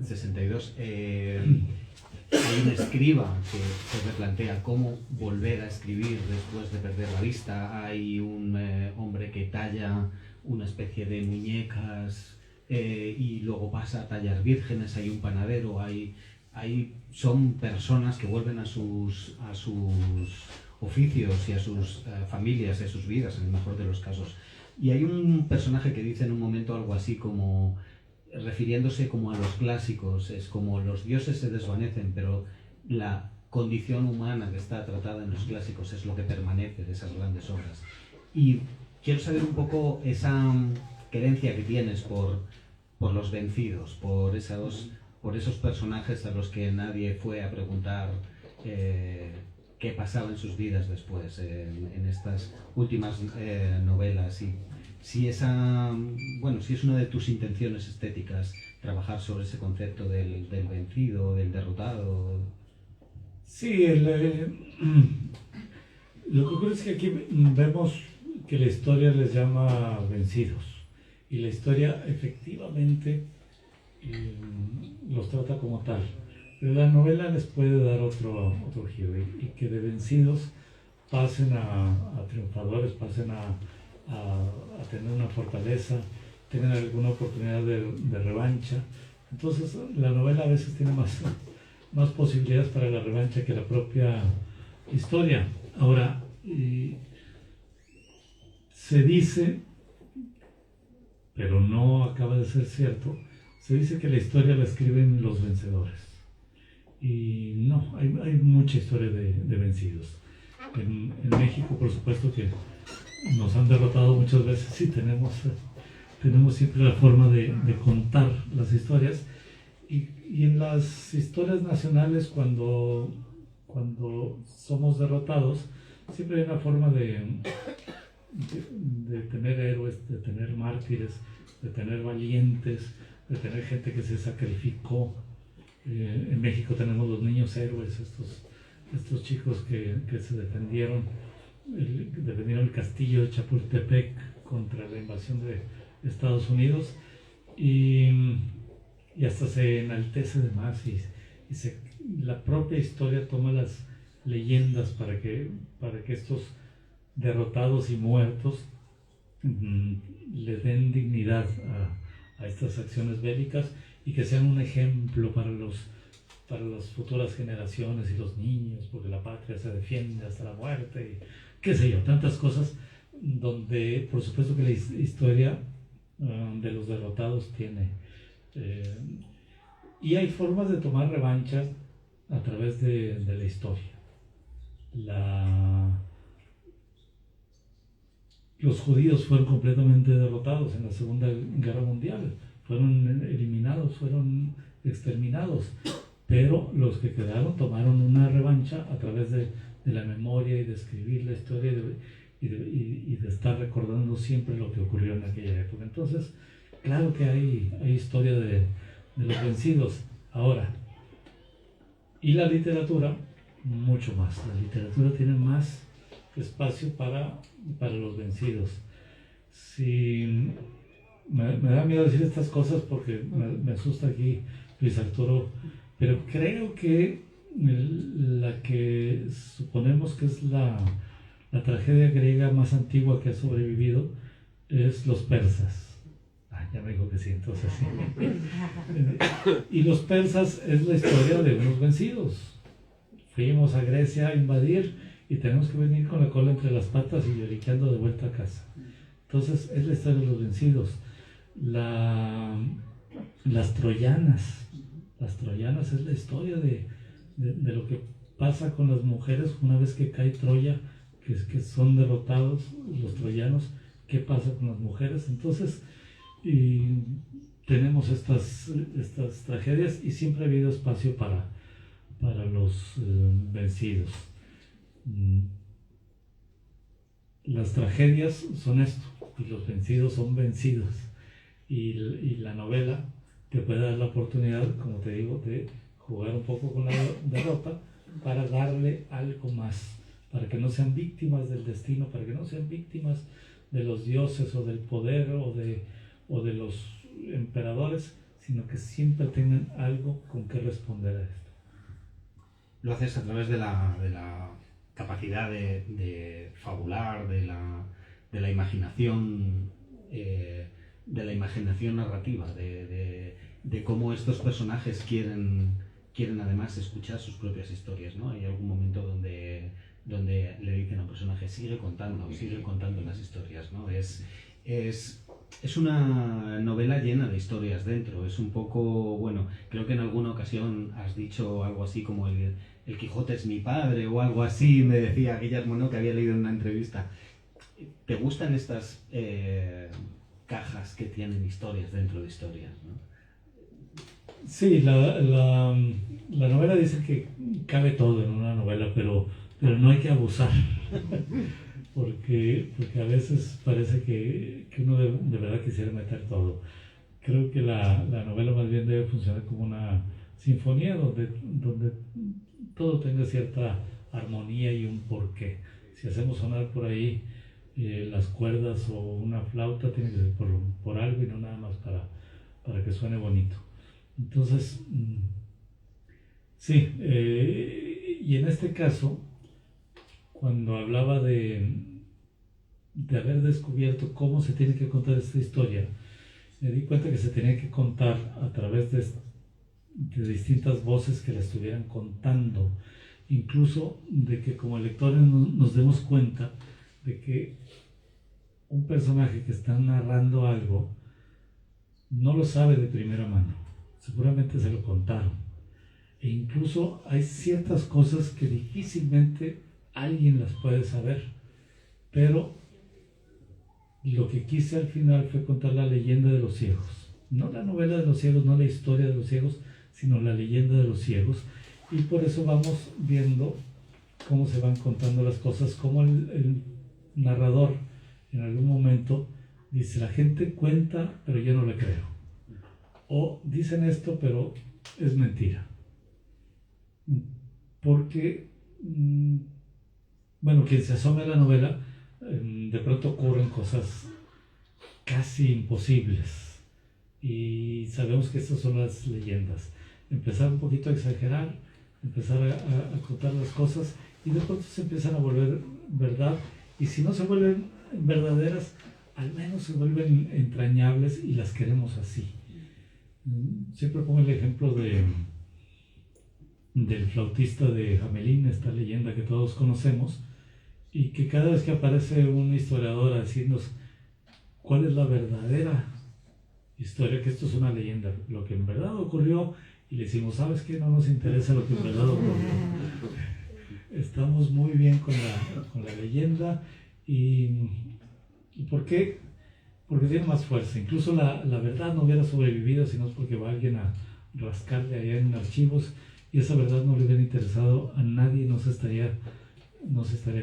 62. Hay un escriba que se replantea cómo volver a escribir después de perder la vista. Hay un hombre que talla una especie de muñecas y luego pasa a tallar vírgenes. Hay un panadero, son personas que vuelven a sus oficios y a sus familias y a sus vidas, en el mejor de los casos. Y hay un personaje que dice en un momento algo así como, refiriéndose como a los clásicos, es como los dioses se desvanecen, pero la condición humana que está tratada en los clásicos es lo que permanece de esas grandes obras. Y quiero saber un poco esa querencia que tienes por los vencidos, por esos personajes a los que nadie fue a preguntar qué pasaba en sus vidas después, en estas últimas novelas. Y si es una de tus intenciones estéticas trabajar sobre ese concepto del vencido, del derrotado. Sí, lo que ocurre es que aquí vemos que la historia les llama vencidos, y la historia efectivamente los trata como tal, pero la novela les puede dar otro giro, y que de vencidos pasen a triunfadores, pasen a tener una fortaleza, tener alguna oportunidad de revancha. Entonces la novela a veces tiene más posibilidades para la revancha que la propia historia. Ahora, se dice, pero no acaba de ser cierto, se dice que la historia la escriben los vencedores. Y no, hay mucha historia de vencidos. En México, por supuesto que nos han derrotado muchas veces y tenemos siempre la forma de contar las historias. Y en las historias nacionales, cuando somos derrotados, siempre hay una forma de tener héroes, de tener mártires, de tener valientes, de tener gente que se sacrificó. En México tenemos los niños héroes, estos chicos que se defendieron el castillo de Chapultepec contra la invasión de Estados Unidos, y hasta se enaltece de más, la propia historia toma las leyendas para que estos derrotados y muertos le den dignidad a estas acciones bélicas, y que sean un ejemplo para las futuras generaciones y los niños, porque la patria se defiende hasta la muerte, y qué sé yo, tantas cosas, donde por supuesto que la historia de los derrotados tiene. Y hay formas de tomar revancha a través de la historia. Los judíos fueron completamente derrotados en la Segunda Guerra Mundial, fueron eliminados, fueron exterminados, pero los que quedaron tomaron una revancha a través de la memoria y de escribir la historia y de estar recordando siempre lo que ocurrió en aquella época. Entonces, claro que hay historia de los vencidos. Ahora, y la literatura, mucho más. La literatura tiene más espacio para los vencidos. Me da miedo decir estas cosas porque me asusta aquí Luis Arturo, pero creo que la que suponemos que es la tragedia griega más antigua que ha sobrevivido es los persas. Ya me dijo que sí, entonces sí. Y los persas es la historia de unos vencidos. Fuimos a Grecia a invadir y tenemos que venir con la cola entre las patas y lloriqueando de vuelta a casa. Entonces es la historia de los vencidos. Las troyanas es la historia de lo que pasa con las mujeres una vez que cae Troya, que son derrotados los troyanos. ¿Qué pasa con las mujeres? Entonces, y tenemos estas tragedias, y siempre ha habido espacio para los vencidos. Las tragedias son esto, y los vencidos son vencidos, y la novela te puede dar la oportunidad, como te digo, de jugar un poco con la derrota para darle algo más, para que no sean víctimas del destino, para que no sean víctimas de los dioses o del poder o de los emperadores, sino que siempre tengan algo con que responder a esto. Lo haces a través de la capacidad de fabular, de la imaginación, narrativa, de cómo estos personajes quieren además escuchar sus propias historias, ¿no? Hay algún momento donde le dicen a un personaje, sigue contando las historias, ¿no? Es una novela llena de historias dentro. Es un poco, bueno, creo que en alguna ocasión has dicho algo así como el Quijote es mi padre o algo así, me decía Guillermo, ¿no?, que había leído en una entrevista. ¿Te gustan estas cajas que tienen historias dentro de historias, ¿no? Sí, la novela dice que cabe todo en una novela, pero no hay que abusar. Porque a veces parece que uno de verdad quisiera meter todo. Creo que la novela más bien debe funcionar como una sinfonía donde todo tenga cierta armonía y un porqué. Si hacemos sonar por ahí las cuerdas o una flauta, tiene que ser por algo y no nada más para que suene bonito. Entonces, sí, y en este caso, cuando hablaba de haber descubierto cómo se tiene que contar esta historia, me di cuenta que se tenía que contar a través de distintas voces que la estuvieran contando, incluso de que como lectores nos demos cuenta de que un personaje que está narrando algo no lo sabe de primera mano, seguramente se lo contaron, e incluso hay ciertas cosas que difícilmente alguien las puede saber, pero lo que quise al final fue contar la leyenda de los ciegos. No la novela de los ciegos, no la historia de los ciegos, sino la leyenda de los ciegos. Y por eso vamos viendo cómo se van contando las cosas, cómo el narrador en algún momento dice, la gente cuenta, pero yo no le creo. O dicen esto, pero es mentira. Porque, bueno, quien se asome a la novela, de pronto ocurren cosas casi imposibles. Y sabemos que estas son las leyendas. Empezar un poquito a exagerar, empezar a contar las cosas, y de pronto se empiezan a volver verdad. Y si no se vuelven verdaderas, al menos se vuelven entrañables y las queremos así. Siempre pongo el ejemplo del flautista de Hamelín, esta leyenda que todos conocemos, y que cada vez que aparece un historiador a decirnos cuál es la verdadera historia, que esto es una leyenda, lo que en verdad ocurrió, y le decimos, ¿sabes qué? No nos interesa lo que en verdad ocurrió. Estamos muy bien con la leyenda. ¿Y por qué? Porque tiene más fuerza. Incluso la verdad no hubiera sobrevivido si no es porque va alguien a rascarle allá en archivos, y esa verdad no le hubiera interesado a nadie, no se estaría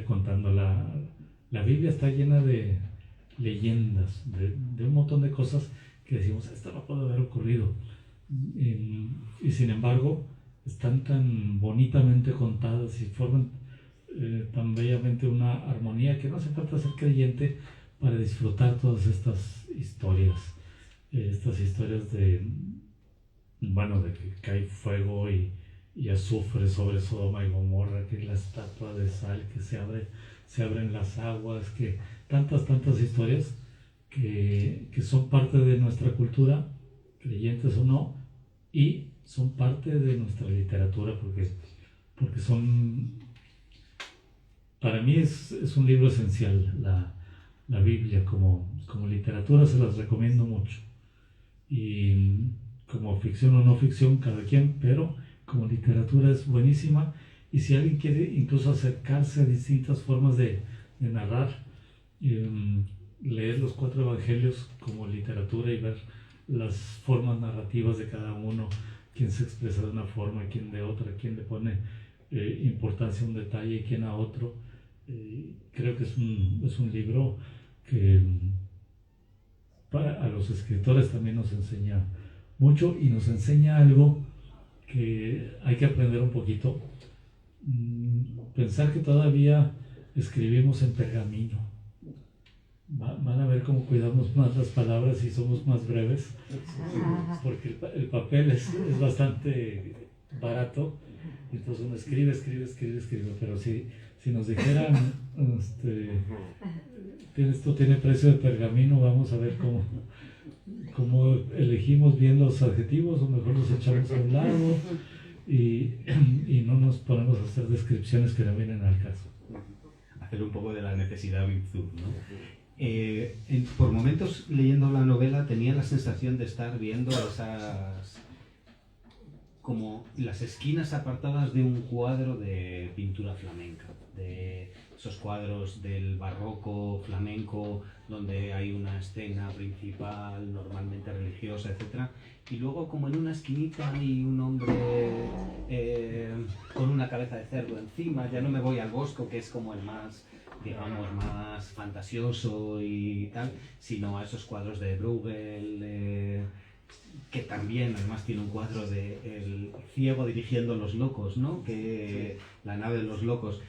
contando. La Biblia está llena de leyendas, de un montón de cosas que decimos, esto no puede haber ocurrido. Y sin embargo, están tan bonitamente contadas y forman tan bellamente una armonía que no hace falta ser creyente para disfrutar todas estas historias. Estas historias de que cae fuego y azufre sobre Sodoma y Gomorra, que es la estatua de sal, que se abren las aguas, que tantas historias que son parte de nuestra cultura, creyentes o no, y son parte de nuestra literatura, porque son, para mí es un libro esencial, la Biblia como literatura. Se las recomiendo mucho, y como ficción o no ficción, cada quien, pero como literatura es buenísima. Y si alguien quiere incluso acercarse a distintas formas de narrar, leer los 4 evangelios como literatura y ver las formas narrativas de cada uno, quién se expresa de una forma, quién de otra, quién le pone importancia a un detalle y quién a otro. Creo que es un libro que a los escritores también nos enseña mucho, y nos enseña algo que hay que aprender un poquito. Pensar que todavía escribimos en pergamino. Van a ver cómo cuidamos más las palabras y somos más breves, porque el papel es bastante barato, entonces uno escribe, pero si nos dijeran, esto tiene precio de pergamino, vamos a ver cómo elegimos bien los adjetivos, o mejor los echamos a un lado y no nos ponemos a hacer descripciones que no vienen al caso. Hacer un poco de la necesidad virtud, ¿no? Por momentos, leyendo la novela, tenía la sensación de estar viendo como las esquinas apartadas de un cuadro de pintura flamenca, de esos cuadros del barroco flamenco, donde hay una escena principal, normalmente religiosa, etc. Y luego, como en una esquinita, hay un hombre con una cabeza de cerdo encima. Ya no me voy al Bosco, que es como el más, digamos, más fantasioso y tal, sino a esos cuadros de Bruegel, que también además tiene un cuadro de El ciego dirigiendo los locos, ¿no? Que la nave de los locos.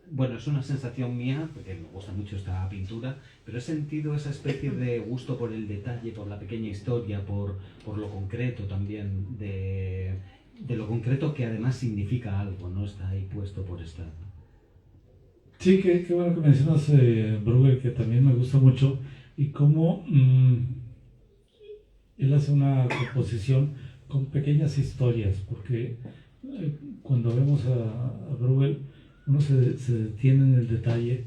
Bueno, es una sensación mía, porque me gusta mucho esta pintura, pero he sentido esa especie de gusto por el detalle, por la pequeña historia, por lo concreto también, de lo concreto que además significa algo, no está ahí puesto por estar. Sí, qué bueno que mencionas Bruegel, que también me gusta mucho, y cómo él hace una composición con pequeñas historias, porque cuando vemos a Bruegel, uno se detiene en el detalle,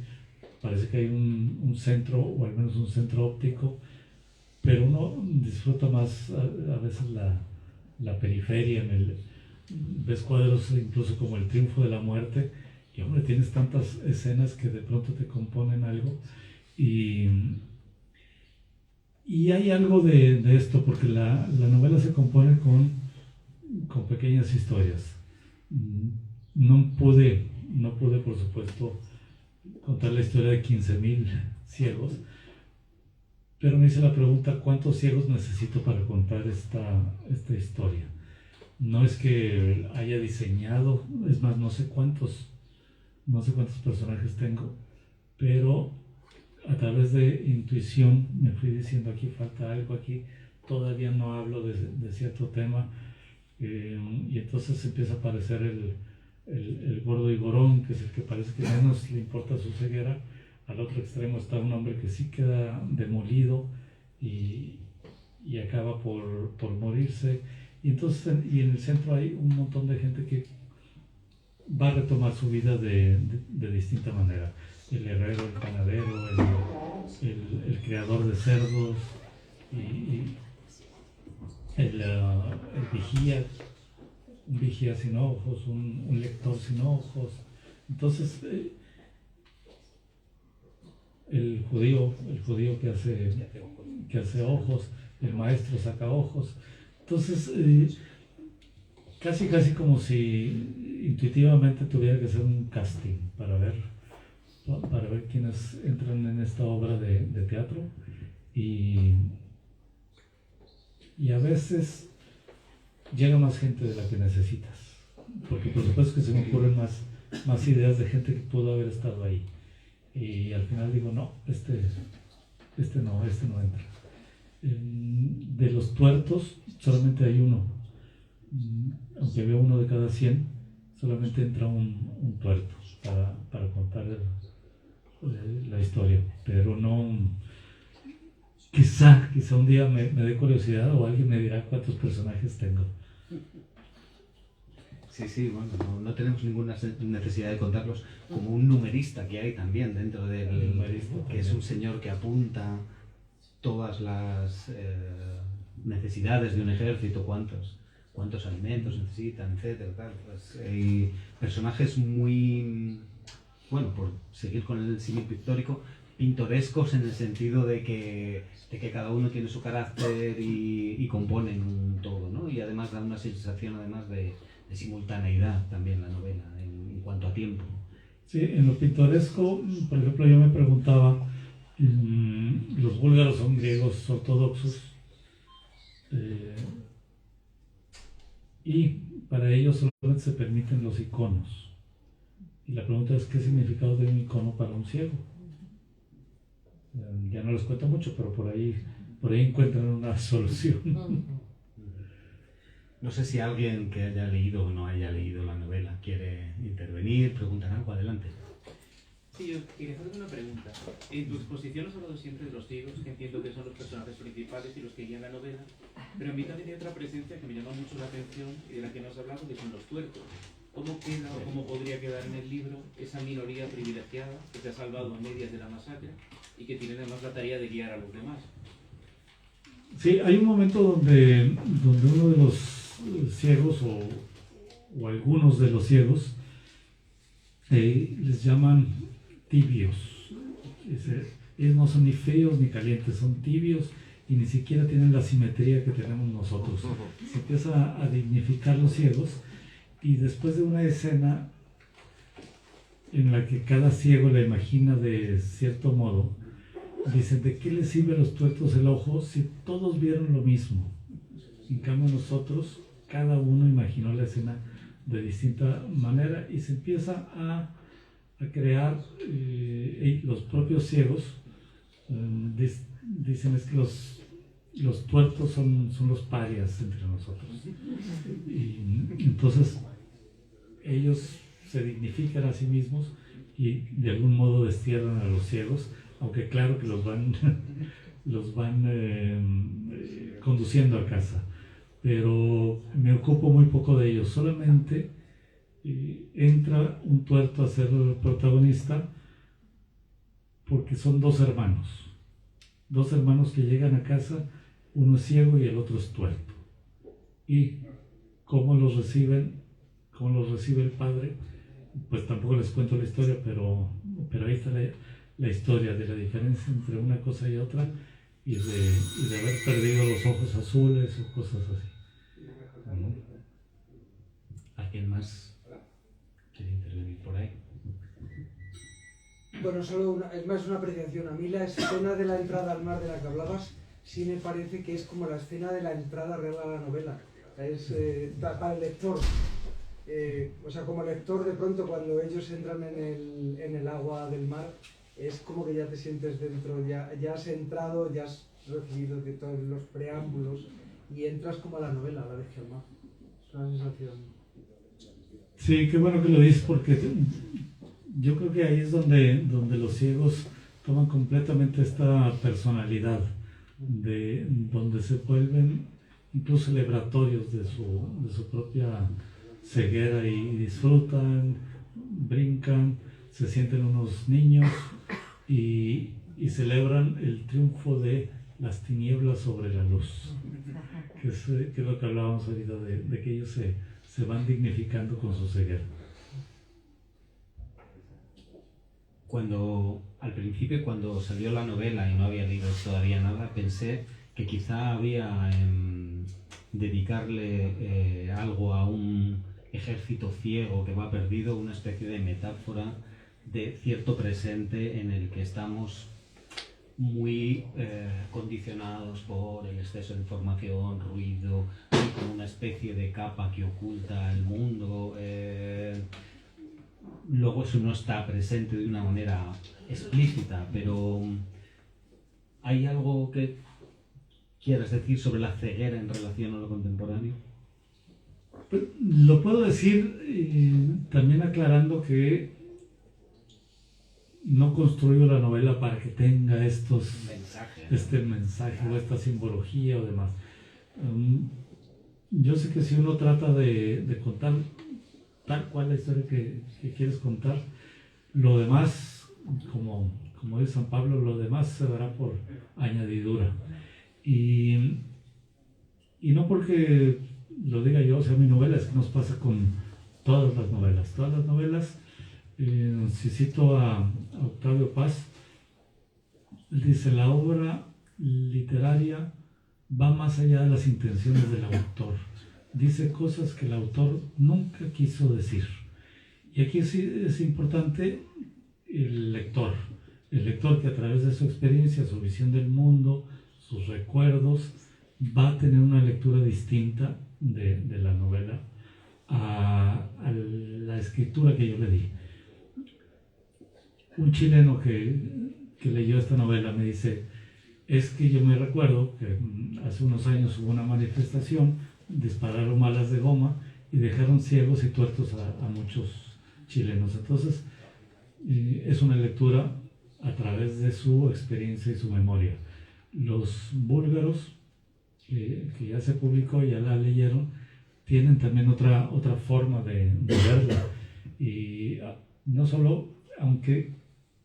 parece que hay un centro, o al menos un centro óptico, pero uno disfruta más a veces la periferia. Ves cuadros incluso como El triunfo de la muerte, y hombre, tienes tantas escenas que de pronto te componen algo, Y, y hay algo de esto, porque la novela se compone con pequeñas historias. No pude, por supuesto, contar la historia de 15,000 ciegos, pero me hice la pregunta, ¿cuántos ciegos necesito para contar esta historia? No es que haya diseñado, es más, no sé cuántos personajes tengo, pero a través de intuición me fui diciendo, aquí falta algo, aquí todavía no hablo de cierto tema, y entonces empieza a aparecer el gordo Igorón, que es el que parece que menos le importa su ceguera. Al otro extremo está un hombre que sí queda demolido y acaba por morirse. Y entonces, y en el centro hay un montón de gente que va a retomar su vida de distinta manera. El herrero, el panadero, el criador de cerdos, y el vigía, un vigía sin ojos, un lector sin ojos. Entonces, el judío que hace ojos, el maestro saca ojos. Entonces, casi como si intuitivamente tuviera que hacer un casting para ver quiénes entran en esta obra de teatro, y a veces llega más gente de la que necesitas, porque por supuesto que se me ocurren más ideas de gente que pudo haber estado ahí, y al final digo, no, este no entra. De los tuertos solamente hay uno, aunque veo uno de cada 100, solamente entra un tuerto para contar la historia, pero no. Quizá un día me dé curiosidad o alguien me dirá cuántos personajes tengo. Sí, bueno, no tenemos ninguna necesidad de contarlos, como un numerista que hay también dentro del numerista, que es un señor que apunta todas las necesidades de un ejército, cuántos alimentos necesitan, etcétera, tal. Pues hay personajes muy, bueno, por seguir con el símil pictórico, pintorescos en el sentido de que cada uno tiene su carácter y componen un todo, ¿no? Y además da una sensación además de simultaneidad también la novela en cuanto a tiempo. Sí, en lo pintoresco, por ejemplo, yo me preguntaba, los búlgaros son griegos ortodoxos, y para ellos solamente se permiten los iconos. Y la pregunta es, ¿qué significado tiene un icono para un ciego? Ya no les cuento mucho, pero por ahí encuentran una solución. No sé si alguien que haya leído o no haya leído la novela quiere intervenir, preguntar algo, adelante. Sí, yo quería hacerte una pregunta. En tu exposición has hablado siempre de los ciegos, que entiendo que son los personajes principales y los que guían la novela, pero a mí también hay otra presencia que me llama mucho la atención y de la que no has hablado, que son los tuertos. ¿Cómo queda o cómo podría quedar en el libro esa minoría privilegiada que te ha salvado a medias de la masacre y que tiene además la tarea de guiar a los demás? Sí, hay un momento donde uno de los ciegos o algunos de los ciegos les llaman tibios. Ellos no son ni feos ni calientes, son tibios y ni siquiera tienen la simetría que tenemos nosotros. Se empieza a dignificar los ciegos, y después de una escena en la que cada ciego la imagina de cierto modo, dicen, ¿de qué les sirve a los tuertos el ojo si todos vieron lo mismo? En cambio nosotros, cada uno imaginó la escena de distinta manera, y se empieza a crear, los propios ciegos dicen, es que los tuertos son los parias entre nosotros. Y entonces ellos se dignifican a sí mismos y de algún modo destierran a los ciegos, aunque claro que los van conduciendo a casa. Pero me ocupo muy poco de ellos, solamente entra un tuerto a ser el protagonista porque son dos hermanos que llegan a casa, uno es ciego y el otro es tuerto. Y cómo los recibe el padre, pues tampoco les cuento la historia, pero ahí está la historia de la diferencia entre una cosa y otra y de haber perdido los ojos azules o cosas así. ¿No? ¿Alguien más quiere intervenir por ahí? Bueno, solo es más una apreciación. A mí la escena de la entrada al mar de la que hablabas sí me parece que es como la escena de la entrada real a la novela. Es para el lector. O sea, como lector, de pronto cuando ellos entran en el agua del mar, es como que ya te sientes dentro, ya has entrado, ya has recibido de todos los preámbulos y entras como a la novela, a la Legión al mar. Es una sensación. Sí, qué bueno que lo dices porque yo creo que ahí es donde los ciegos toman completamente esta personalidad, donde se vuelven incluso celebratorios de su propia ceguera y disfrutan, brincan, se sienten unos niños y celebran el triunfo de las tinieblas sobre la luz, que es lo que hablábamos ahorita, de que ellos se van dignificando con su ceguera. Al principio, cuando salió la novela y no había leído todavía nada, pensé que quizá había dedicarle algo a un ejército ciego que va perdido, una especie de metáfora de cierto presente en el que estamos muy condicionados por el exceso de información, ruido, y como una especie de capa que oculta el mundo. Luego eso no está presente de una manera explícita, pero ¿hay algo que quieras decir sobre la ceguera en relación a lo contemporáneo? Pues, lo puedo decir también aclarando que no construyo la novela para que tenga este mensaje o esta simbología o demás. Yo sé que si uno trata de contar tal cual la historia que quieres contar, lo demás, como dice San Pablo, lo demás se dará por añadidura. Y no porque lo diga yo, o sea mi novela, es que nos pasa con todas las novelas. Todas las novelas, si cito a Octavio Paz, él dice, la obra literaria va más allá de las intenciones del autor. Dice cosas que el autor nunca quiso decir. Y aquí es importante el lector que a través de su experiencia, su visión del mundo, sus recuerdos, va a tener una lectura distinta de la novela a la escritura que yo le di. Un chileno que leyó esta novela me dice, es que yo me recuerdo que hace unos años hubo una manifestación, dispararon balas de goma y dejaron ciegos y tuertos a muchos chilenos. Entonces, es una lectura a través de su experiencia y su memoria. Los búlgaros, que ya se publicó, ya la leyeron, tienen también otra forma de verla. Y no solo, aunque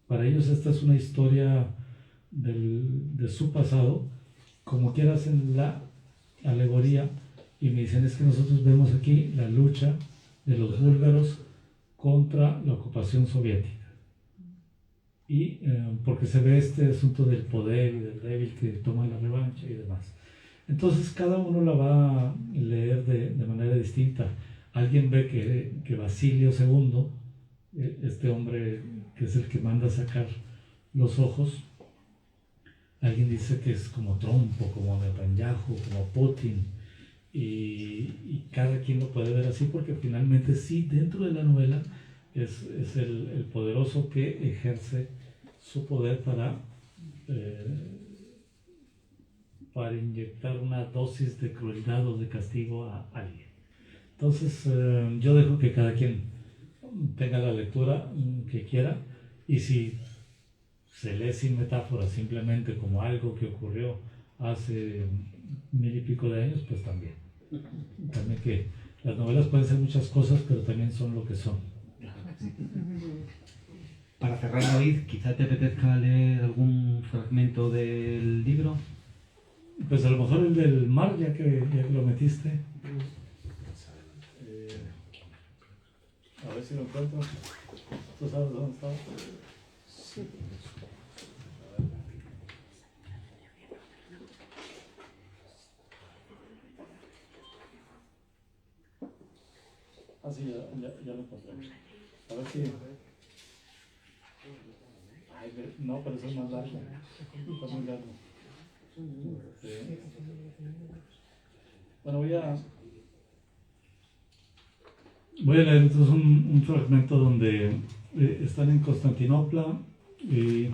para ellos esta es una historia de su pasado, como quiera hacen la alegoría y me dicen, es que nosotros vemos aquí la lucha de los búlgaros contra la ocupación soviética. Y porque se ve este asunto del poder y del débil que toma la revancha y demás. Entonces cada uno la va a leer de manera distinta. Alguien ve que Basilio II, este hombre que es el que manda a sacar los ojos, alguien dice que es como Trump, como Netanyahu, como Putin, y cada quien lo puede ver así porque finalmente sí, dentro de la novela es el poderoso que ejerce su poder para inyectar una dosis de crueldad o de castigo a alguien. Entonces yo dejo que cada quien tenga la lectura que quiera, y si se lee sin metáfora, simplemente como algo que ocurrió hace 1000 y pico de años, pues también que las novelas pueden ser muchas cosas, pero también son lo que son. Para cerrar, David, quizá te apetezca leer algún fragmento del libro. Pues a lo mejor el del mar, ya que lo metiste. A ver si lo encuentro. ¿Tú sabes dónde está? Sí. sí, ya lo encontré. A ver si... Ay, no, pero eso es más largo. Está muy largo. Sí. Bueno, voy a leer entonces un fragmento donde están en Constantinopla y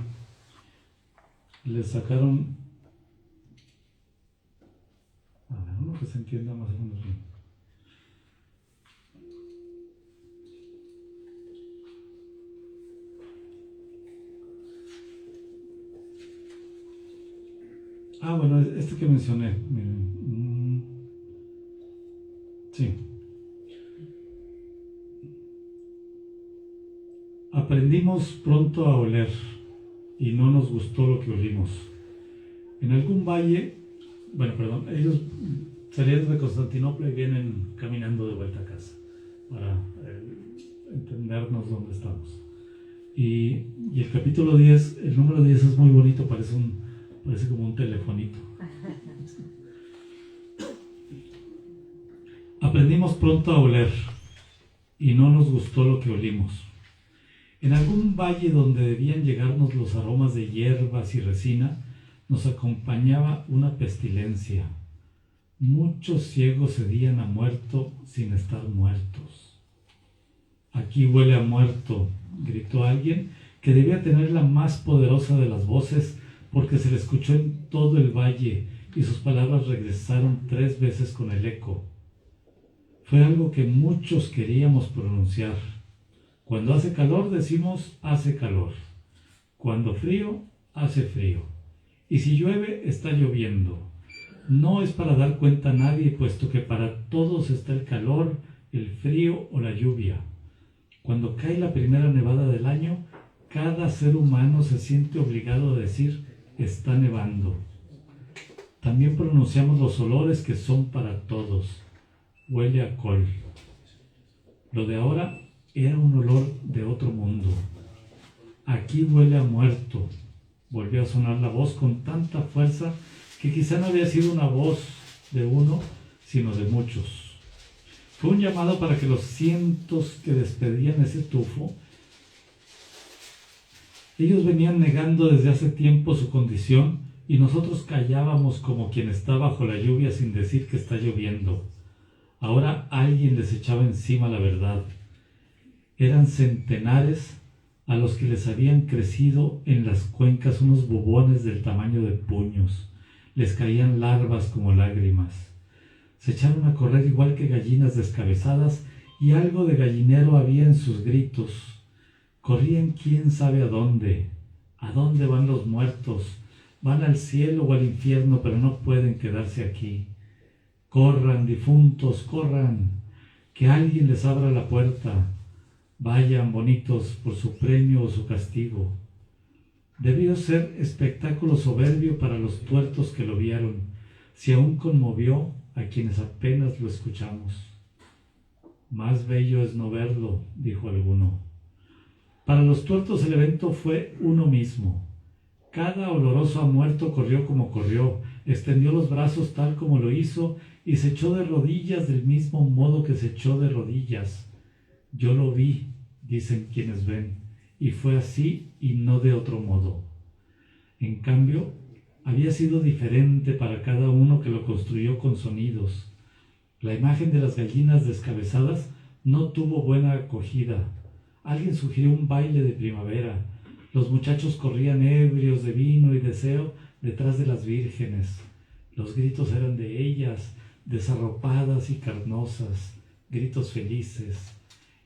les sacaron, a ver, uno que se entienda más o menos bien. Ah, bueno, este que mencioné, miren. Sí. Aprendimos pronto a oler y no nos gustó lo que olimos. En algún valle, ellos salieron de Constantinopla y vienen caminando de vuelta a casa para entendernos dónde estamos. Y el capítulo 10, el número 10 es muy bonito, parece como un telefonito. Aprendimos pronto a oler y no nos gustó lo que olimos. En algún valle donde debían llegarnos los aromas de hierbas y resina, nos acompañaba una pestilencia. Muchos ciegos cedían a muerto sin estar muertos. Aquí huele a muerto, gritó alguien que debía tener la más poderosa de las voces, porque se le escuchó en todo el valle y sus palabras regresaron 3 veces con el eco. Fue algo que muchos queríamos pronunciar. Cuando hace calor decimos hace calor. Cuando frío, hace frío. Y si llueve, está lloviendo. No es para dar cuenta a nadie, puesto que para todos está el calor, el frío o la lluvia. Cuando cae la primera nevada del año, cada ser humano se siente obligado a decir está nevando. También pronunciamos los olores que son para todos. Huele a col. Lo de ahora era un olor de otro mundo. Aquí huele a muerto. Volvió a sonar la voz con tanta fuerza que quizá no había sido una voz de uno, sino de muchos. Fue un llamado para que los cientos que despedían ese tufo, ellos venían negando desde hace tiempo su condición y nosotros callábamos como quien está bajo la lluvia sin decir que está lloviendo. Ahora alguien les echaba encima la verdad. Eran centenares a los que les habían crecido en las cuencas unos bubones del tamaño de puños. Les caían larvas como lágrimas. Se echaron a correr igual que gallinas descabezadas y algo de gallinero había en sus gritos. Corrían quién sabe a dónde. ¿A dónde van los muertos? Van al cielo o al infierno, pero no pueden quedarse aquí. Corran, difuntos, corran. Que alguien les abra la puerta. Vayan, bonitos, por su premio o su castigo. Debió ser espectáculo soberbio para los tuertos que lo vieron, si aún conmovió a quienes apenas lo escuchamos. Más bello es no verlo, dijo alguno. Para los tuertos el evento fue uno mismo. Cada oloroso a muerto corrió como corrió, extendió los brazos tal como lo hizo y se echó de rodillas del mismo modo que se echó de rodillas. Yo lo vi, dicen quienes ven, y fue así y no de otro modo. En cambio, había sido diferente para cada uno que lo construyó con sonidos. La imagen de las gallinas descabezadas no tuvo buena acogida. Alguien sugirió un baile de primavera. Los muchachos corrían ebrios de vino y deseo detrás de las vírgenes. Los gritos eran de ellas, desarropadas y carnosas, gritos felices.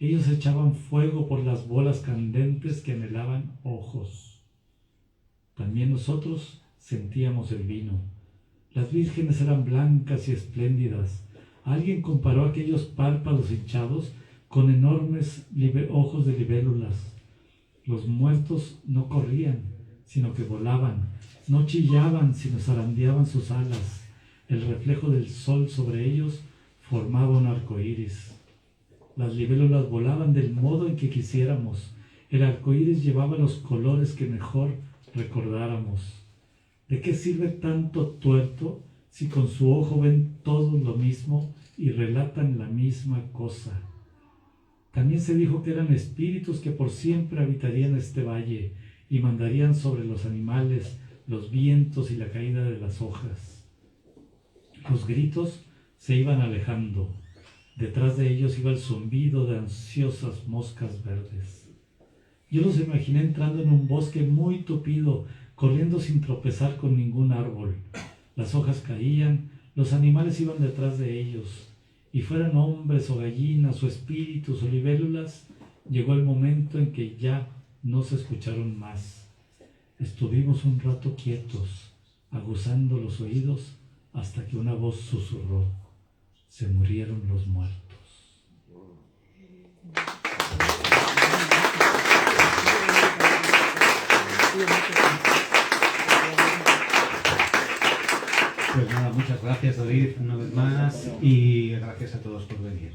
Ellos echaban fuego por las bolas candentes que anhelaban ojos. También nosotros sentíamos el vino. Las vírgenes eran blancas y espléndidas. Alguien comparó aquellos párpados hinchados con enormes ojos de libélulas. Los muertos no corrían, sino que volaban. No chillaban, sino zarandeaban sus alas. El reflejo del sol sobre ellos formaba un arco iris. Las libélulas volaban del modo en que quisiéramos. El arco iris llevaba los colores que mejor recordáramos. ¿De qué sirve tanto tuerto si con su ojo ven todos lo mismo y relatan la misma cosa? También se dijo que eran espíritus que por siempre habitarían este valle y mandarían sobre los animales, los vientos y la caída de las hojas. Los gritos se iban alejando. Detrás de ellos iba el zumbido de ansiosas moscas verdes. Yo los imaginé entrando en un bosque muy tupido, corriendo sin tropezar con ningún árbol. Las hojas caían, los animales iban detrás de ellos, y fueran hombres o gallinas o espíritus o libélulas, llegó el momento en que ya no se escucharon más. Estuvimos un rato quietos, aguzando los oídos, hasta que una voz susurró: se murieron los muertos. Pues nada, muchas gracias, David, una vez más, y gracias a todos por venir.